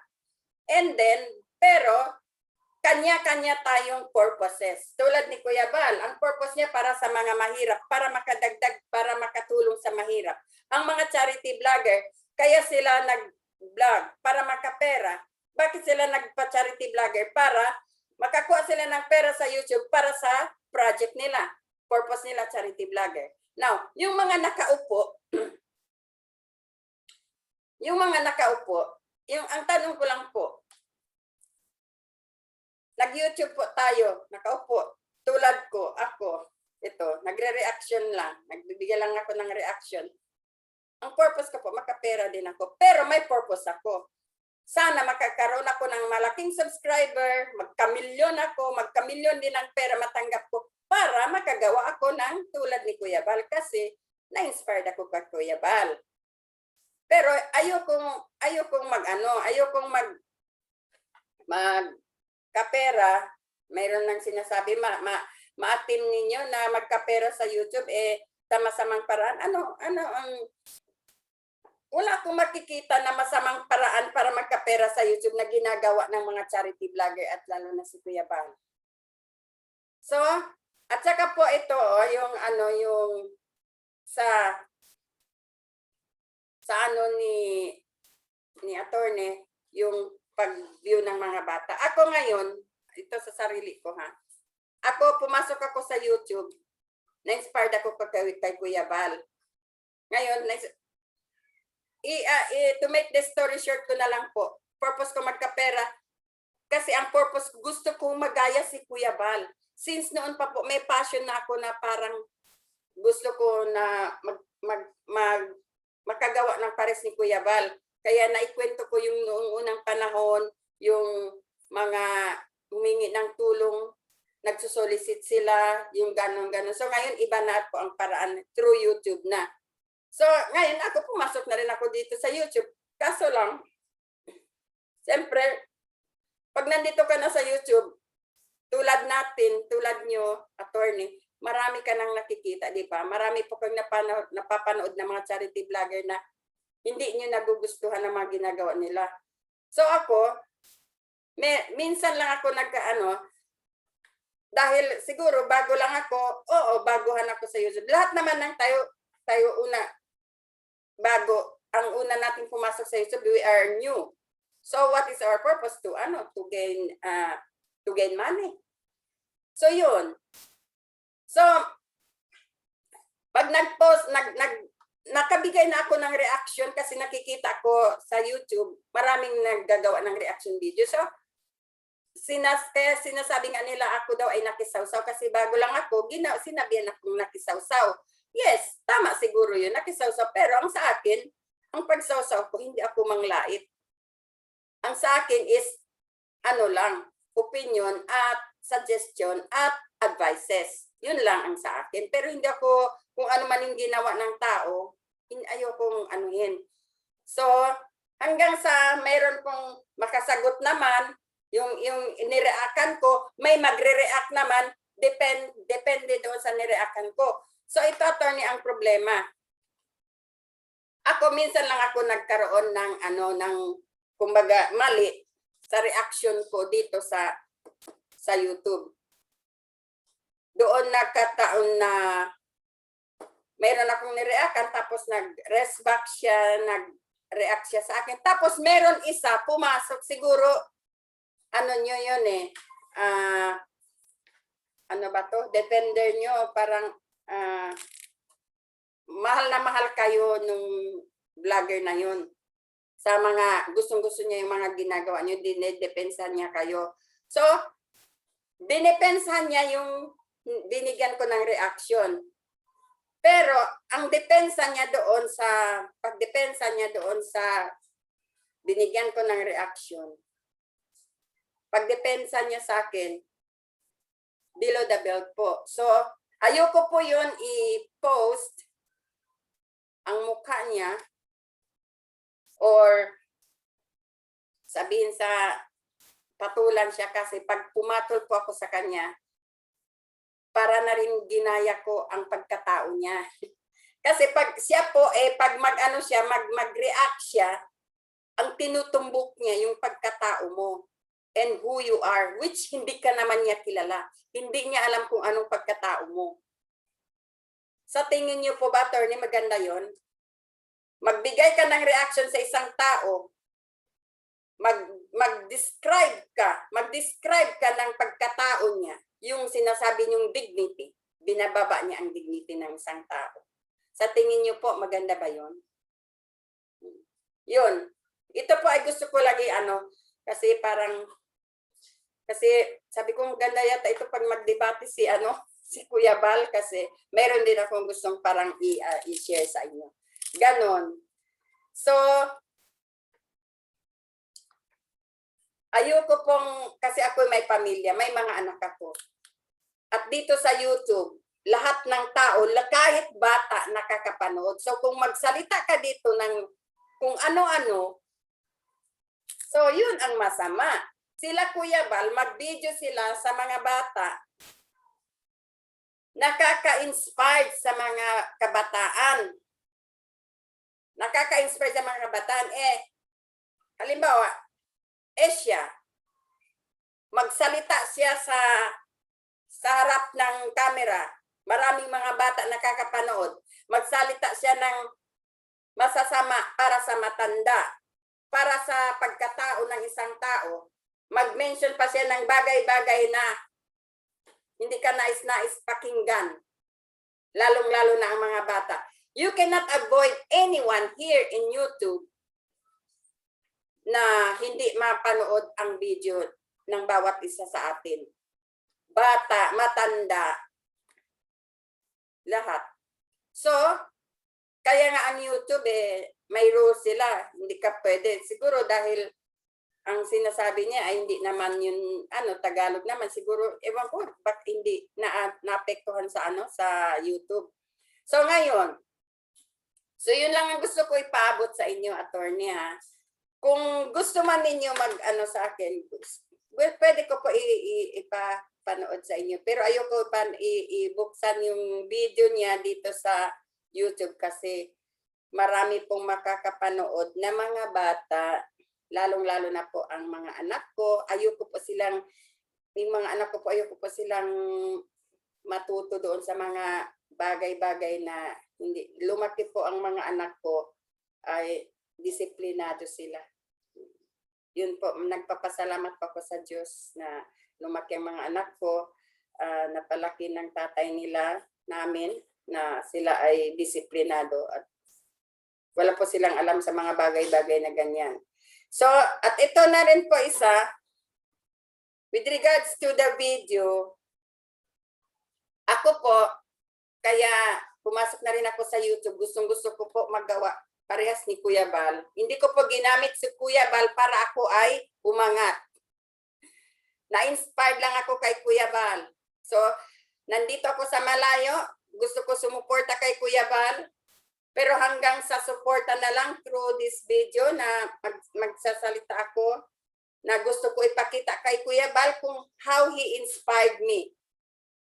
And then, pero, kanya-kanya tayong purposes. Tulad ni Kuya Bal, ang purpose niya para sa mga mahirap, para makadagdag, para makatulong sa mahirap. Ang mga charity vlogger, kaya sila nag-vlog para makapera. Bakit sila nagpa-charity vlogger? Para makakuha sila ng pera sa YouTube para sa project nila. Purpose nila, charity vlogger. Now, yung mga nakaupo, ang tanong ko lang po, nag-YouTube po tayo, nakaupo, tulad ko, ako, ito, nagre-reaction lang, nagbibigay lang ako ng reaction. Ang purpose ko po, makapera din ako, pero may purpose ako. Sana makakaroon ako ng malaking subscriber, magkamilyon din ang pera matanggap ko para makagawa ako ng tulad ni Kuya Bal kasi na-inspired ako kay Kuya Bal. Pero ayokong magkapera. Mayroon nang sinasabi, maatim ninyo na magkapera sa YouTube, sa masamang paraan. Wala akong makikita na masamang paraan para magkapera sa YouTube na ginagawa ng mga charity vlogger at lalo na si Kuya Bal. So, at saka po ito, yung sa ni attorney, yung pag-view ng mga bata. Ako ngayon, ito sa sarili ko ha. Pumasok ako sa YouTube, na-inspired ako kay Kuya Bal. Ngayon, to make the story short ko na lang po, purpose ko magkapera, kasi ang purpose, gusto kong magaya si Kuya Bal. Since noon pa po, may passion na ako na parang gusto ko na makagawa ng pares ni Kuya Bal. Kaya naikwento ko yung noong unang panahon, yung mga humingi ng tulong, nagsusolicit sila, yung ganon-ganon. So ngayon, iba na po ang paraan through YouTube na. So, ngayon ako pumasok na rin ako dito sa YouTube. Kaso lang, siyempre, pag nandito ka na sa YouTube, tulad nyo, attorney, marami ka nang nakikita, di ba? Marami po kang napapanood ng mga charity vlogger na hindi nyo nagugustuhan ng mga ginagawa nila. So ako, minsan lang ako dahil siguro bago lang ako, baguhan ako sa YouTube. Lahat naman ng tayo una, bago, ang una natin pumasok sa YouTube, we are new. So what is our purpose to gain money? So yun. So pag nag-post, nakabigay na ako ng reaction kasi nakikita ko sa YouTube, maraming naggagawa ng reaction video. So sinasabi nga nila ako daw ay nakisawsaw kasi bago lang ako, sinabihan akong nakisawsaw. Yes, tama siguro yun, nakisawsaw. Pero ang sa akin, ang pagsawsaw ko, hindi ako manglait. Ang sa akin is, opinion at suggestion at advices. Yun lang ang sa akin. Pero hindi ako, kung ano man yung ginawa ng tao, ayokong anuhin. So, hanggang sa mayroon kong makasagot naman, yung nireakan ko, may magre-react naman, depende doon sa nireakan ko. So ito, attorney, ang problema. Ako, minsan lang ako nagkaroon ng kumbaga, mali sa reaction ko dito sa YouTube. doon nagkataon na meron akong nireakan, tapos nag-rest back siya, nag-react siya sa akin. Tapos meron isa, pumasok, siguro, ano nyo yun eh, ano ba to? Defender nyo, parang mahal na mahal kayo nung vlogger na yun. Sa mga gustong-gusto niya yung mga ginagawa nyo, dinidepensahan niya kayo. So, dinipensahan niya yung binigyan ko ng reaction. Pero, ang depensa niya doon sa, pagdepensa niya doon sa binigyan ko ng reaction, pagdepensa niya sa akin, below the belt po. So, ayoko po yun i-post ang mukha niya or sabihin sa patulan siya kasi pag pumatol po ako sa kanya, para na rin ginaya ko ang pagkatao niya. Kasi pag siya po, pag mag-ano siya, mag-react siya, ang tinutumbok niya yung pagkatao mo and who you are, which hindi ka naman niya kilala. Hindi niya alam kung anong pagkatao mo. Sa tingin niyo po ba, attorney, maganda yon? Magbigay ka ng reaction sa isang tao, mag-describe ka ng pagkatao niya, yung sinasabi niyong dignity, binababa niya ang dignity ng isang tao. Sa tingin niyo po, maganda ba yon? Yun. Ito po ay gusto ko lagi kasi parang, kasi sabi ko maganda yata ito pag magdebate si Kuya Bal, kasi meron din akong gustong parang i-share sa inyo. Ganon. So, ayoko pong, kasi ako may pamilya, may mga anak ako. At dito sa YouTube, lahat ng tao, kahit bata, nakakapanood. So kung magsalita ka dito ng kung ano-ano, so yun ang masama. Sila Kuya Bal, mag-video sila sa mga bata, nakaka-inspired sa mga kabataan. Nakaka-inspire sa mga kabataan. Halimbawa, siya, magsalita siya sa harap ng camera, maraming mga bata nakakapanood, magsalita siya ng masasama para sa matanda, para sa pagkatao ng isang tao, mag-mention pa siya ng bagay-bagay na hindi ka nais-nais pakinggan, lalong-lalo na ang mga bata. You cannot avoid anyone here in YouTube na hindi mapanood ang video ng bawat isa sa atin. Bata, matanda, lahat. So, kaya nga ang YouTube may rules sila. Hindi ka pwede. Siguro dahil ang sinasabi niya ay hindi naman yun, Tagalog naman. Siguro, ewan ko, bakit hindi naapektuhan sa sa YouTube. So, ngayon, yun lang ang gusto ko ipaabot sa inyo, attorney, ha. Kung gusto man ninyo sa akin, pwede ko po ipapanood sa inyo. Pero ayoko ibuksan yung video niya dito sa YouTube kasi marami pong makakapanood na mga bata, lalong-lalo na po ang mga anak ko. Ayoko po silang matuto doon sa mga bagay-bagay na hindi. Lumaki po ang mga anak ko ay disiplinado sila. Yun po, nagpapasalamat po ako sa Diyos na lumaki ang mga anak ko, napalaki ng tatay namin na sila ay disiplinado at wala po silang alam sa mga bagay-bagay na ganyan. So, at ito na rin po isa, with regards to the video, ako po, kaya pumasok na rin ako sa YouTube, gustong-gusto ko po magawa parehas ni Kuya Bal. Hindi ko po ginamit si Kuya Bal para ako ay umangat. Na-inspired lang ako kay Kuya Bal. So, nandito ako sa malayo, gusto ko sumuporta kay Kuya Bal, pero hanggang sa suporta na lang through this video na magsasalita ako, na gusto ko ipakita kay Kuya Bal kung how he inspired me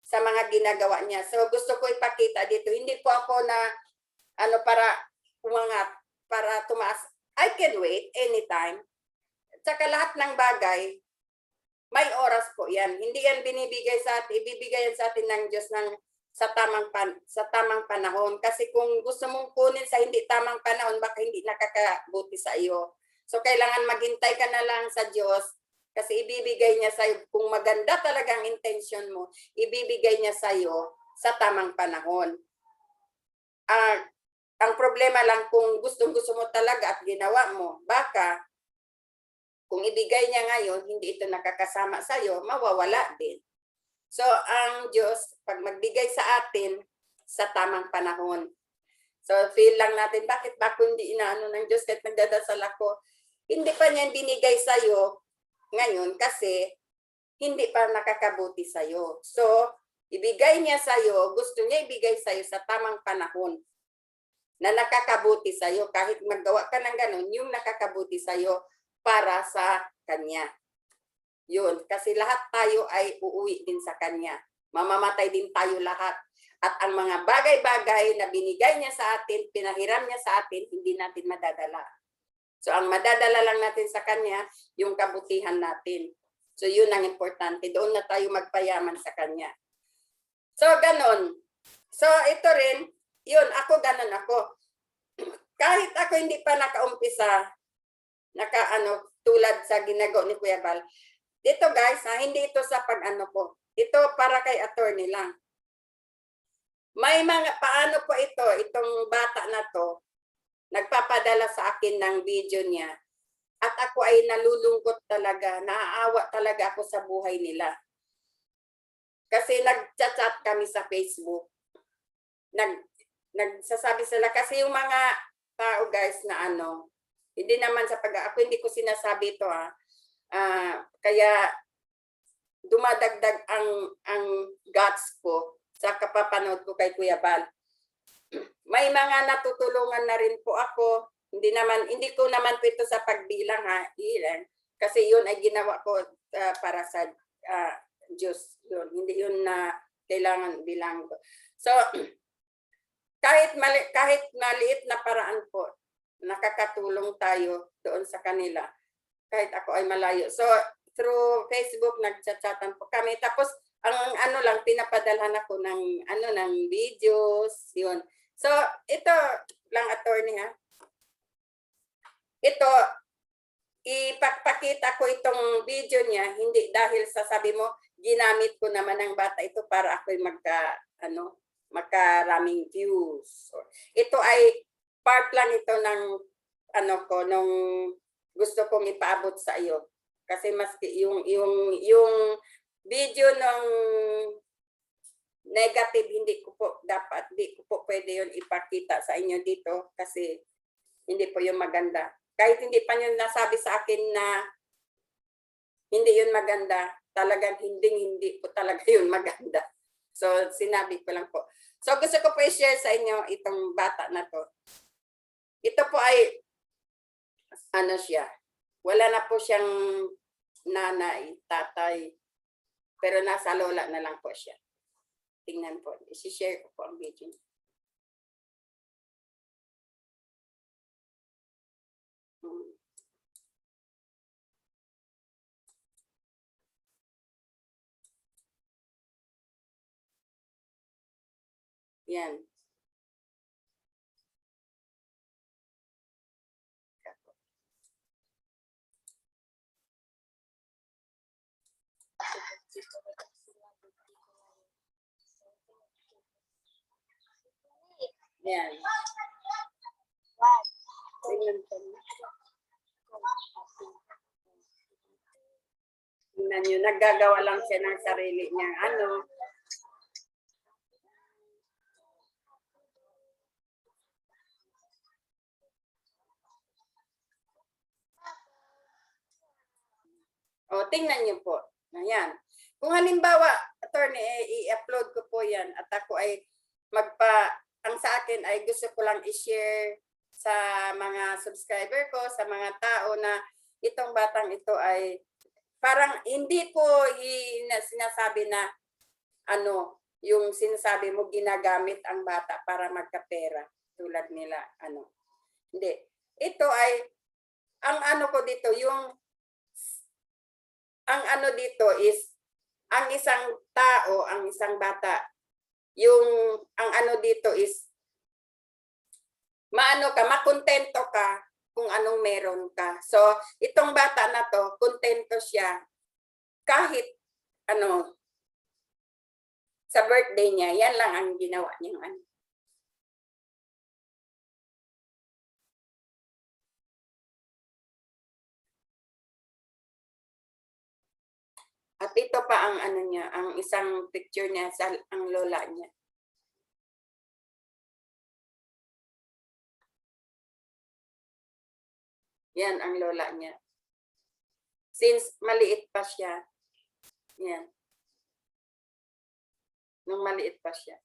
sa mga ginagawa niya. So, gusto ko ipakita dito. Hindi po ako na para umangat, para tumaas. I can wait anytime. At saka lahat ng bagay, may oras po yan. Hindi yan binibigay sa atin, ibibigay yan sa atin ng Diyos sa tamang panahon. Kasi kung gusto mong kunin sa hindi tamang panahon, baka hindi nakakabuti sa iyo. So kailangan maghintay ka na lang sa Diyos kasi ibibigay niya sa iyo kung maganda talagang intention mo, ibibigay niya sa iyo sa tamang panahon. Ang problema lang kung gustong-gusto mo talaga at ginawa mo, baka kung ibigay niya ngayon, hindi ito nakakasama sa iyo, mawawala din. So, ang Diyos, pag magbigay sa atin, sa tamang panahon. So, feel lang natin, bakit ba kung hindi inaano ng Diyos kahit nagdadasal ako, hindi pa niya binigay sa iyo ngayon kasi hindi pa nakakabuti sa iyo. So, ibigay niya sa iyo, gusto niya ibigay sa iyo sa tamang panahon na nakakabuti sa iyo. Kahit maggawa ka ng ganun, yung nakakabuti sa iyo para sa Kanya. Yun, kasi lahat tayo ay uuwi din sa Kanya. Mamamatay din tayo lahat. At ang mga bagay-bagay na binigay niya sa atin, pinahiram niya sa atin, hindi natin madadala. So ang madadala lang natin sa Kanya, yung kabutihan natin. So yun ang importante. Doon na tayo magpayaman sa Kanya. So ganon. So ito rin, yun, ako ganon ako. Kahit ako hindi pa nakaumpisa, tulad sa ginagawa ni Kuya Val, dito guys, hindi ito sa pag-ano ko. Ito para kay attorney lang. May mga, paano po ito, itong bata na to, nagpapadala sa akin ng video niya. At ako ay nalulungkot talaga, naaawa talaga ako sa buhay nila. Kasi nag-chat kami sa Facebook. Nagsasabi sila, kasi yung mga tao guys na hindi naman sa ako hindi ko sinasabi ito kaya dumadagdag ang guts ko sa kapapanood ko kay Kuya Val. May mga natutulungan na rin po ako. Hindi ko naman po ito sa pagbilang ilan. Kasi yun ay ginawa ko para sa Diyos. Yun. Hindi yun na kailangan bilang ko. So, kahit maliit na paraan po, nakakatulong tayo doon sa kanila. Kahit ako ay malayo. So, through Facebook, nagchat-chatan po kami. Tapos, ang lang, pinapadalhan ako ng videos, yun. So, ito lang, attorney Ito, ipagpakita ko itong video niya, hindi dahil sa sabi mo, ginamit ko naman ng bata ito para ako'y makaraming views. So, ito ay part lang ito ng nung gusto kong ipaabot sa iyo. Kasi maski yung video ng negative, hindi ko po pwede yun ipakita sa inyo dito kasi hindi po yung maganda. Kahit hindi pa nyo nasabi sa akin na hindi yun maganda, talagang hindi po talaga yun maganda. So, sinabi ko lang po. So, gusto ko po i-share sa inyo itong bata na to. Ito po ay siya. Wala na po siyang nanay, tatay, pero nasa lola na lang po siya. Tingnan po. I-share ko po ang video niya. Yan. Yan. Tingnan po. Tingnan nyo, naggagawa lang siya ng sarili niya. O, tingnan niyo po. Ayan. Kung halimbawa, attorney, i-upload ko po yan at ako ay ang sa akin ay gusto ko lang i-share sa mga subscriber ko, sa mga tao na itong batang ito ay parang hindi ko sinasabi na yung sinasabi mo ginagamit ang bata para magkapera tulad nila Hindi. Ito ay ang ko dito yung ang ano dito is, ang isang tao, ang isang bata, yung, ang ano dito is, maano ka, makontento ka kung anong meron ka. So, itong bata na to, kontento siya kahit ano, sa birthday niya, yan lang ang ginawa niyang ano. At ito pa ang ano niya, ang isang picture niya sa ang lola niya. Yan ang lola niya. Since maliit pa siya. Yan. Nung maliit pa siya.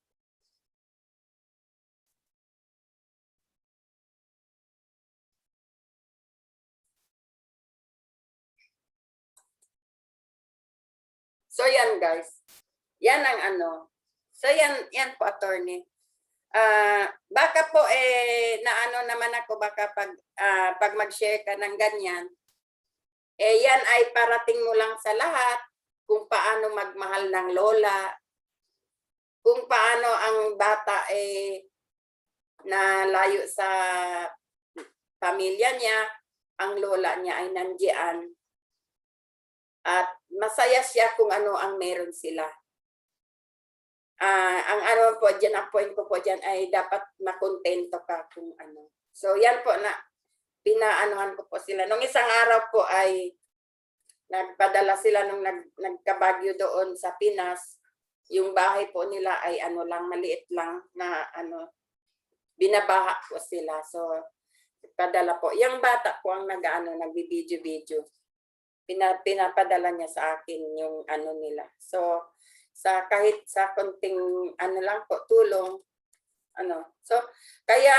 So yan guys. Yan ang ano. So yan po attorney. Baka po na ano naman ako baka pag mag-share ka ng ganyan, yan ay parating mo lang sa lahat kung paano magmahal ng lola, kung paano ang bata na layo sa pamilya niya, ang lola niya ay nandiyan. At masaya siya kung ano ang meron sila. Ang ano po dyan, ang point ko po dyan ay dapat makontento ka kung ano. So yan po na pinaanuhan ko po sila. Nung isang araw po ay nagpadala sila nung nagkabagyo doon sa Pinas. Yung bahay po nila ay ano lang, maliit lang na ano, binabaha po sila. So padala po. Yung bata po ang nagbi-video-video. Pinapadala niya sa akin yung ano nila. So kahit sa konting ano lang po tulong ano. So kaya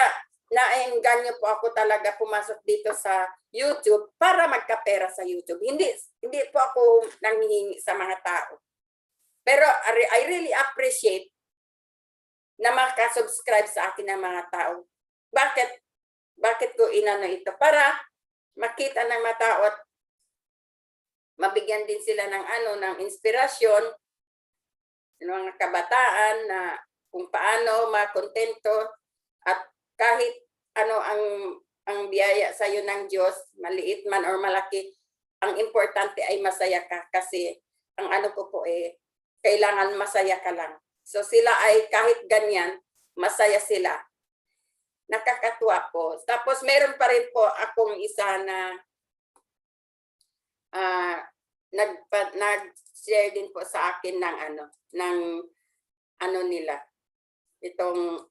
naengganyo po ako talaga pumasok dito sa YouTube para magkapera sa YouTube. Hindi po ako nanghihingi sa mga tao. Pero I really appreciate na makasubscribe sa akin ng mga tao. Bakit ko inano ito? Para makita ng mga tao at mabigyan din sila ng ano, ng inspirasyon ng mga kabataan na kung paano makontento at kahit ano ang biyaya sa iyo ng Diyos, maliit man or malaki, ang importante ay masaya ka kasi ang ano ko po kailangan masaya ka lang. So sila ay kahit ganyan, masaya sila. Nakakatuwa po. Tapos meron pa rin po akong isa na nag-share din po sa akin ng ano nila. Itong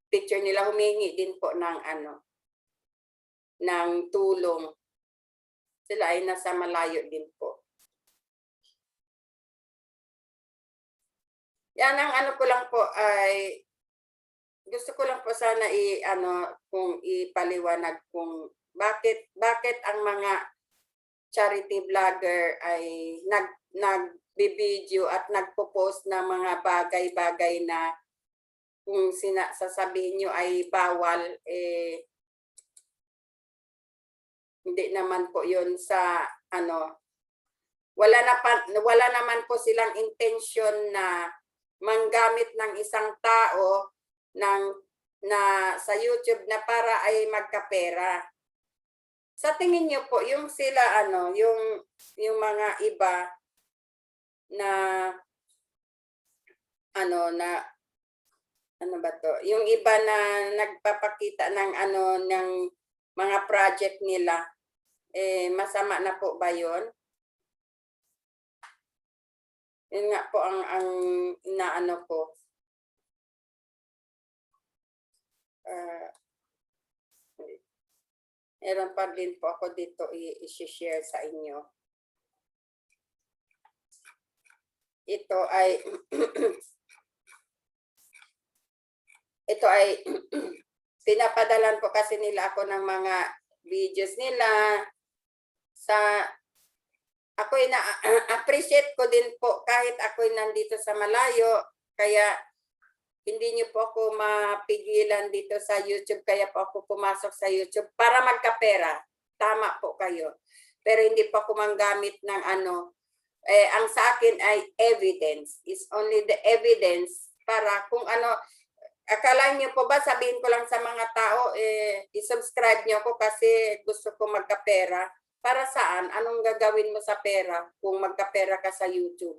picture nila, humingi din po ng ng tulong. Sila ay nasa malayo din po. Yan ang ano ko lang po ay gusto ko lang po sana kung ipaliwanag kung bakit ang mga charity vlogger ay nagbibideo at nagpo-post ng mga bagay-bagay na kung sasabihin nyo ay bawal, hindi naman po yun sa wala naman po silang intensyon na manggamit ng isang tao na sa YouTube na para ay magkapera. Sa tingin niyo po, yung sila yung mga iba na ano ba to? Yung iba na nagpapakita ng ng mga project nila, masama na po ba 'yon? Yun nga po ang inaano ko. Meron pa din po ako dito i-share sa inyo. Ito ay pinapadalan po kasi nila ako ng mga videos nila ako na-appreciate ko din po kahit ako nandito sa malayo, kaya hindi niyo po ako mapigilan dito sa YouTube, kaya po ako pumasok sa YouTube para magkapera. Tama po kayo. pero hindi pa ako manggamit ng ano. Ang sa akin ay evidence. Is only the evidence para kung ano, akala niyo po ba, sabihin ko lang sa mga tao, i-subscribe niyo ako kasi gusto ko magkapera. Para saan? Anong gagawin mo sa pera kung magkapera ka sa YouTube?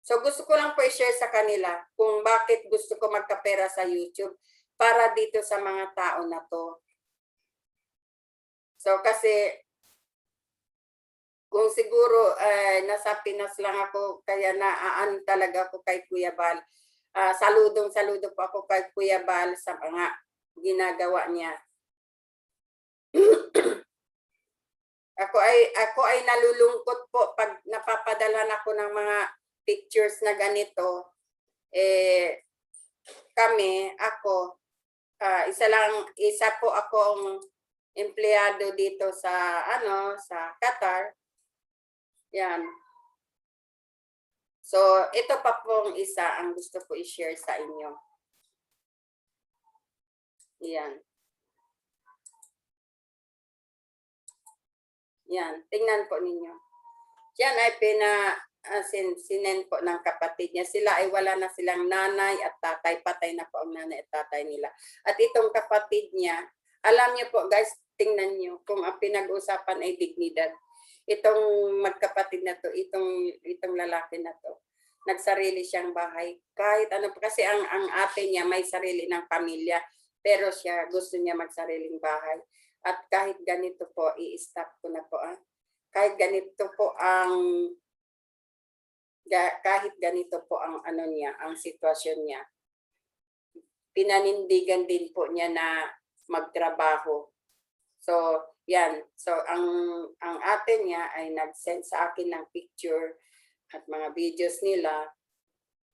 So gusto ko lang po i-share sa kanila kung bakit gusto ko magkapera sa YouTube para dito sa mga tao na to. So kasi kung siguro nasa Pinas lang ako, kaya naaan talaga ako kay Kuya Bal. Saludong-saludo po ako kay Kuya Bal sa mga ginagawa niya. Ako ay nalulungkot po pag napapadala ako ng mga pictures na ganito. Isa po akong empleyado dito sa sa Qatar. Yan. So, ito pa pong isa ang gusto ko i-share sa inyo. Yan. Yan, tingnan po ninyo. Yan ay sinend po ng kapatid niya. Sila ay wala na silang nanay at tatay. Patay na po ang nanay at tatay nila. At itong kapatid niya, alam niyo po guys, tingnan niyo kung ang pinag-usapan ay dignidad. Itong magkapatid na to, itong lalaki na to, nagsarili siyang bahay. Kahit ano, kasi ang ate niya may sarili ng pamilya, pero siya gusto niya magsariling bahay. At kahit ganito po, i-stop ko na po. Kahit ganito po ang ano niya, ang sitwasyon niya. Pinanindigan din po niya na magtrabaho. So, yan. So, ang ate niya ay nag-send sa akin ng picture at mga videos nila.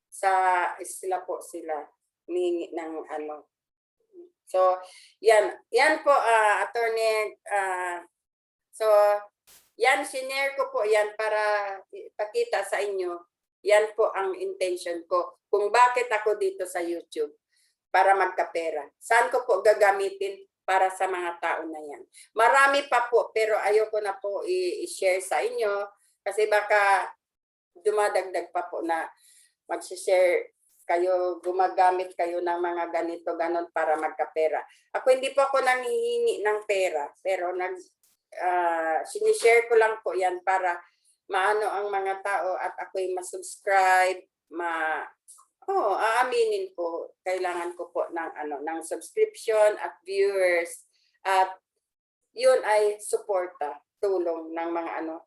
Sila humingi ng ano. So, yan po, attorney. So, yan, sinare ko po yan para ipakita sa inyo. Yan po ang intention ko. Kung bakit ako dito sa YouTube para magkapera. Saan ko po gagamitin para sa mga tao na yan. Marami pa po, pero ayoko na po i-share sa inyo kasi baka dumadagdag pa po na mag-share kayo, gumagamit kayo ng mga ganito, ganon para magkapera. Hindi po ako nanghihingi ng pera, pero sinishare ko lang po yan para maano ang mga tao at ako'y masubscribe, aaminin ko, kailangan ko po ng subscription at viewers. At yun ay suporta, tulong ng mga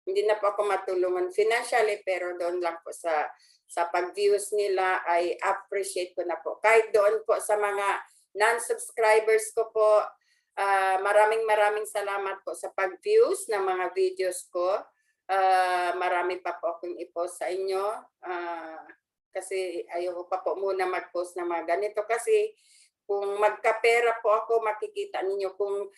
Hindi na po ako matulungan financially, pero doon lang po sa pag-views nila ay appreciate ko na po. Kahit doon po sa mga non-subscribers ko po, maraming salamat po sa pag-views ng mga videos ko. Marami pa po akong i-post sa inyo. Kasi ayoko pa po muna mag-post ng mga ganito kasi kung magkapera po ako, makikita ninyo kung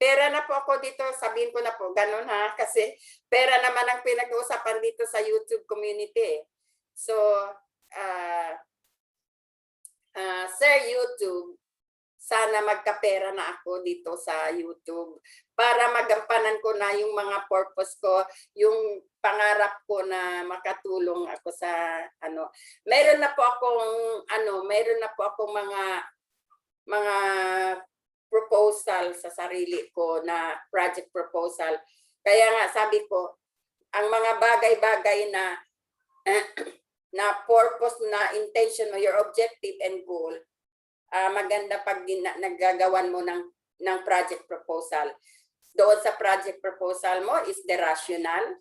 pera na po ako dito, sabihin ko na po, ganun kasi pera naman ang pinag-uusapan dito sa YouTube community. So, Sir YouTube, sana magkapera na ako dito sa YouTube para magampanan ko na yung mga purpose ko, yung pangarap ko na makatulong ako sa Meron na po akong mga proposal sa sarili ko na project proposal. Kaya nga sabi ko, ang mga bagay-bagay na purpose, na intention mo, your objective and goal, maganda pag naggagawan mo ng project proposal. Doon sa project proposal mo is the rational.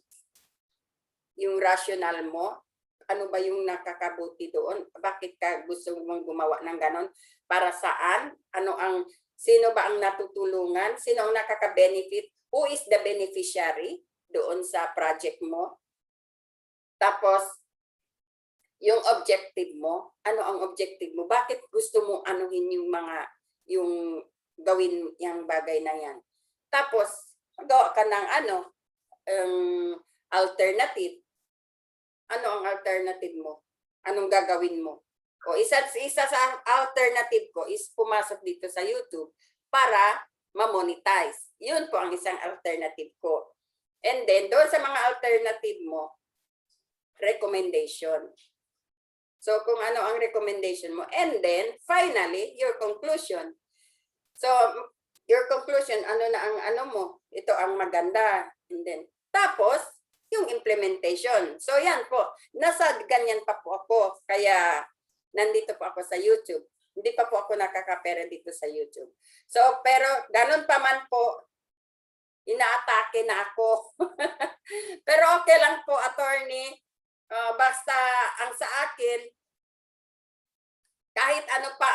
Yung rational mo, ano ba yung nakakabuti doon? Bakit ka gusto mong gumawa ng ganon? Para saan? Sino ba ang natutulungan? Sino ang nakaka-benefit? Who is the beneficiary doon sa project mo? Tapos, yung objective mo, ano ang objective mo? Bakit gusto mo anuhin yung gawin yung bagay na yan? Tapos, gawa ka ng alternative. Ano ang alternative mo? Anong gagawin mo? O isa sa alternative ko is pumasok dito sa YouTube para ma-monetize. Yun po ang isang alternative ko. And then, doon sa mga alternative mo, recommendation. So, kung ano ang recommendation mo. And then, finally, your conclusion. So, your conclusion, ano na ang ano mo? Ito ang maganda. And then, tapos, yung implementation. So, yan po. Nasa ganyan pa po ako. Kaya, nandito po ako sa YouTube. Hindi pa po ako nakakapera dito sa YouTube. So, pero, ganun pa man po, inaatake na ako. Pero okay lang po, attorney. Basta ang sa akin, kahit ano pa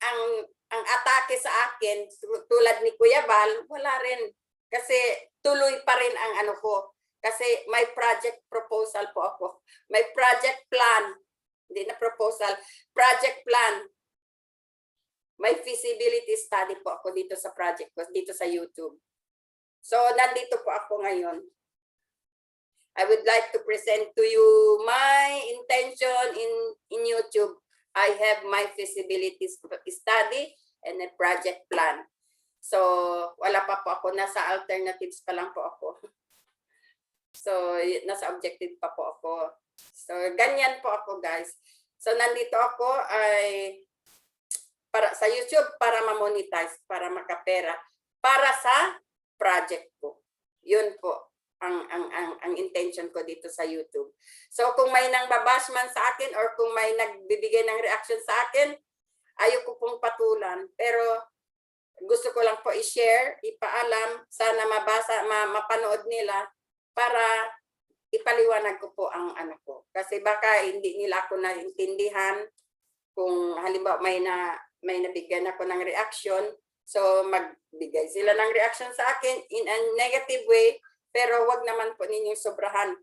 ang atake sa akin, tulad ni Kuya Bal, wala rin. Kasi tuloy pa rin ang ano ko. Kasi may project proposal po ako. May project plan. Hindi na proposal. Project plan. May feasibility study po ako dito sa project ko, dito sa YouTube. So, nandito po ako ngayon. I would like to present to you my intention in YouTube. I have my feasibility study and a project plan. So, wala pa po ako. Nasa alternatives pa lang po ako. So, nasa objective pa po ako. So, ganyan po ako, guys. So, nandito ako ay para sa YouTube para ma-monetize, para makapera, para sa project ko. Yun po ang intention ko dito sa YouTube. So kung may nang babash man sa akin or kung may nagbibigay ng reaction sa akin, ayoko pong patulan. Pero gusto ko lang po i-share, ipaalam, sana mabasa, mapanood nila para ipaliwanag ko po ang ano ko. Kasi baka hindi nila ako naintindihan kung halimbawa may nabigyan ako ng reaction, so magbigay sila ng reaction sa akin in a negative way, pero wag naman po ninyong sobrahan.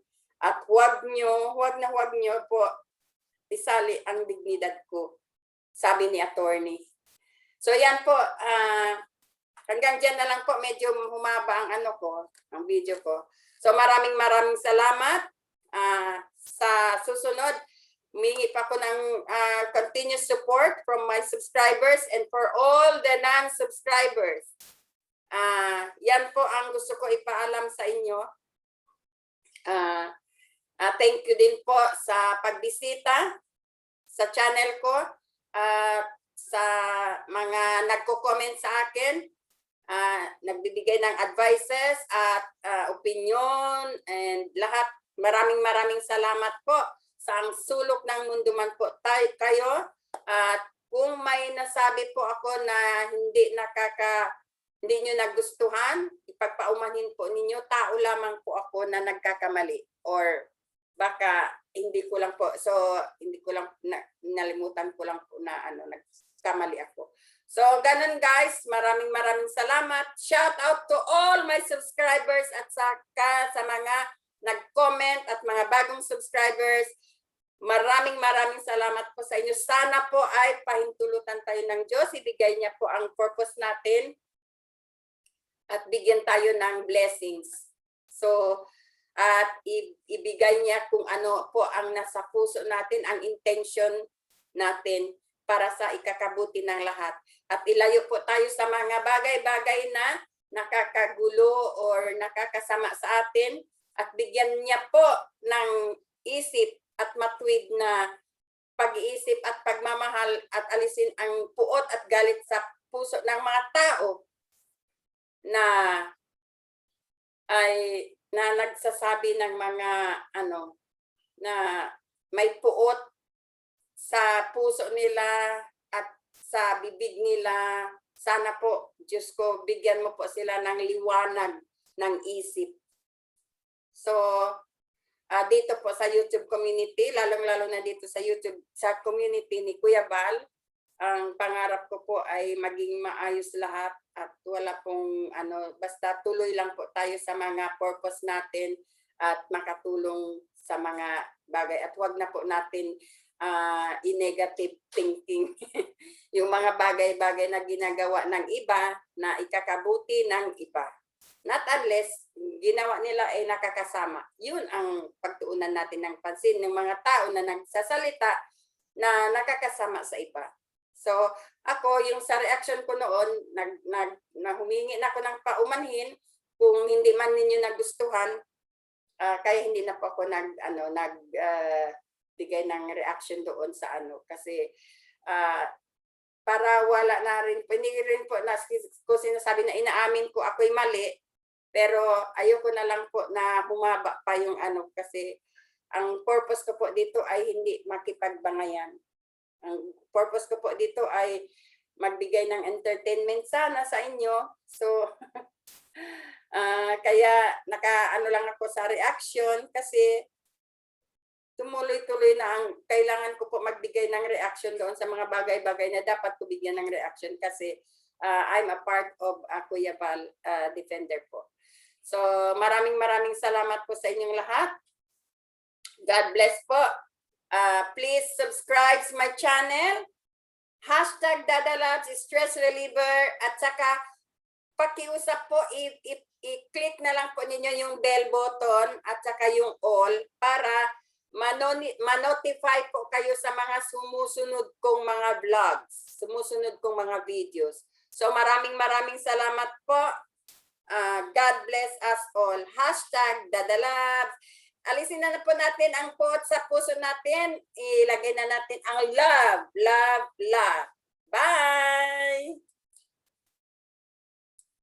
At wag nyo po isali ang dignidad ko, sabi ni attorney. So yan po, hanggang dyan na lang po, medyo humaba ang ano ko, ang video ko. So maraming salamat. Sa susunod, humingi pa ako ng continuous support from my subscribers and for all the non-subscribers. Yan po ang gusto ko ipaalam sa inyo. Thank you din po sa pagbisita sa channel ko. Sa mga nagko-comment sa akin, nagbibigay ng advices at opinion and lahat. Maraming salamat po. Sa ang sulok ng mundo man po kayo. At kung may nasabi po ako na hindi nyo nagustuhan, ipagpaumanhin po ninyo, tao lamang po ako na nagkakamali. Or baka hindi ko lang po, so hindi ko lang, nalimutan ko lang po na nagkamali ako. So ganun guys, maraming salamat. Shout out to all my subscribers at saka sa mga nag-comment at mga bagong subscribers. Maraming salamat po sa inyo. Sana po ay pahintulutan tayo ng Diyos. Ibigay niya po ang purpose natin at bigyan tayo ng blessings. So, at ibigay niya kung ano po ang nasa puso natin, ang intention natin para sa ikakabuti ng lahat. At ilayo po tayo sa mga bagay-bagay na nakakagulo or nakakasama sa atin at bigyan niya po ng isip at matuwid na pag-iisip at pagmamahal at alisin ang puot at galit sa puso ng mga tao na nagsasabi ng mga na may puot sa puso nila at sa bibig nila. Sana po, Diyos ko, bigyan mo po sila ng liwanag ng isip. So, dito po sa YouTube community, lalong-lalo na dito sa YouTube, sa community ni Kuya Bal, ang pangarap ko po ay maging maayos lahat at wala pong basta tuloy lang po tayo sa mga purpose natin at makatulong sa mga bagay. At wag na po natin i-negative thinking yung mga bagay-bagay na ginagawa ng iba na ikakabuti ng iba. Not unless ginawa nila ay nakakasama. Yun ang pagtuunan natin ng pansin ng mga tao na nagsasalita na nakakasama sa iba. So, ako, yung sa reaction ko noon, humingi na ako ng paumanhin kung hindi man ninyo nagustuhan, kaya hindi na po ako bigay ng reaction doon sa kasi para wala na rin po, hindi rin po ko sinasabi na inaamin ko ako'y mali, pero ayoko na lang po na bumaba pa yung kasi ang purpose ko po dito ay hindi makipagbangayan. Ang purpose ko po dito ay magbigay ng entertainment sana sa inyo. So, kaya lang ako sa reaction kasi tumuloy-tuloy na kailangan ko po magbigay ng reaction doon sa mga bagay-bagay na dapat ko bigyan ng reaction kasi I'm a part of Kuya Val Defender po. So, maraming salamat po sa inyong lahat. God bless po. Please subscribe to my channel. #DadaLabs Stress Reliever at saka pakiusap po, i-click na lang po ninyo yung bell button at saka yung all para ma-notify po kayo sa mga sumusunod kong mga vlogs, sumusunod kong mga videos. So maraming salamat po. God bless us all. #DadaLabs. Alisin na po natin ang quote sa puso natin. Ilagay na natin ang love, love, love. Bye!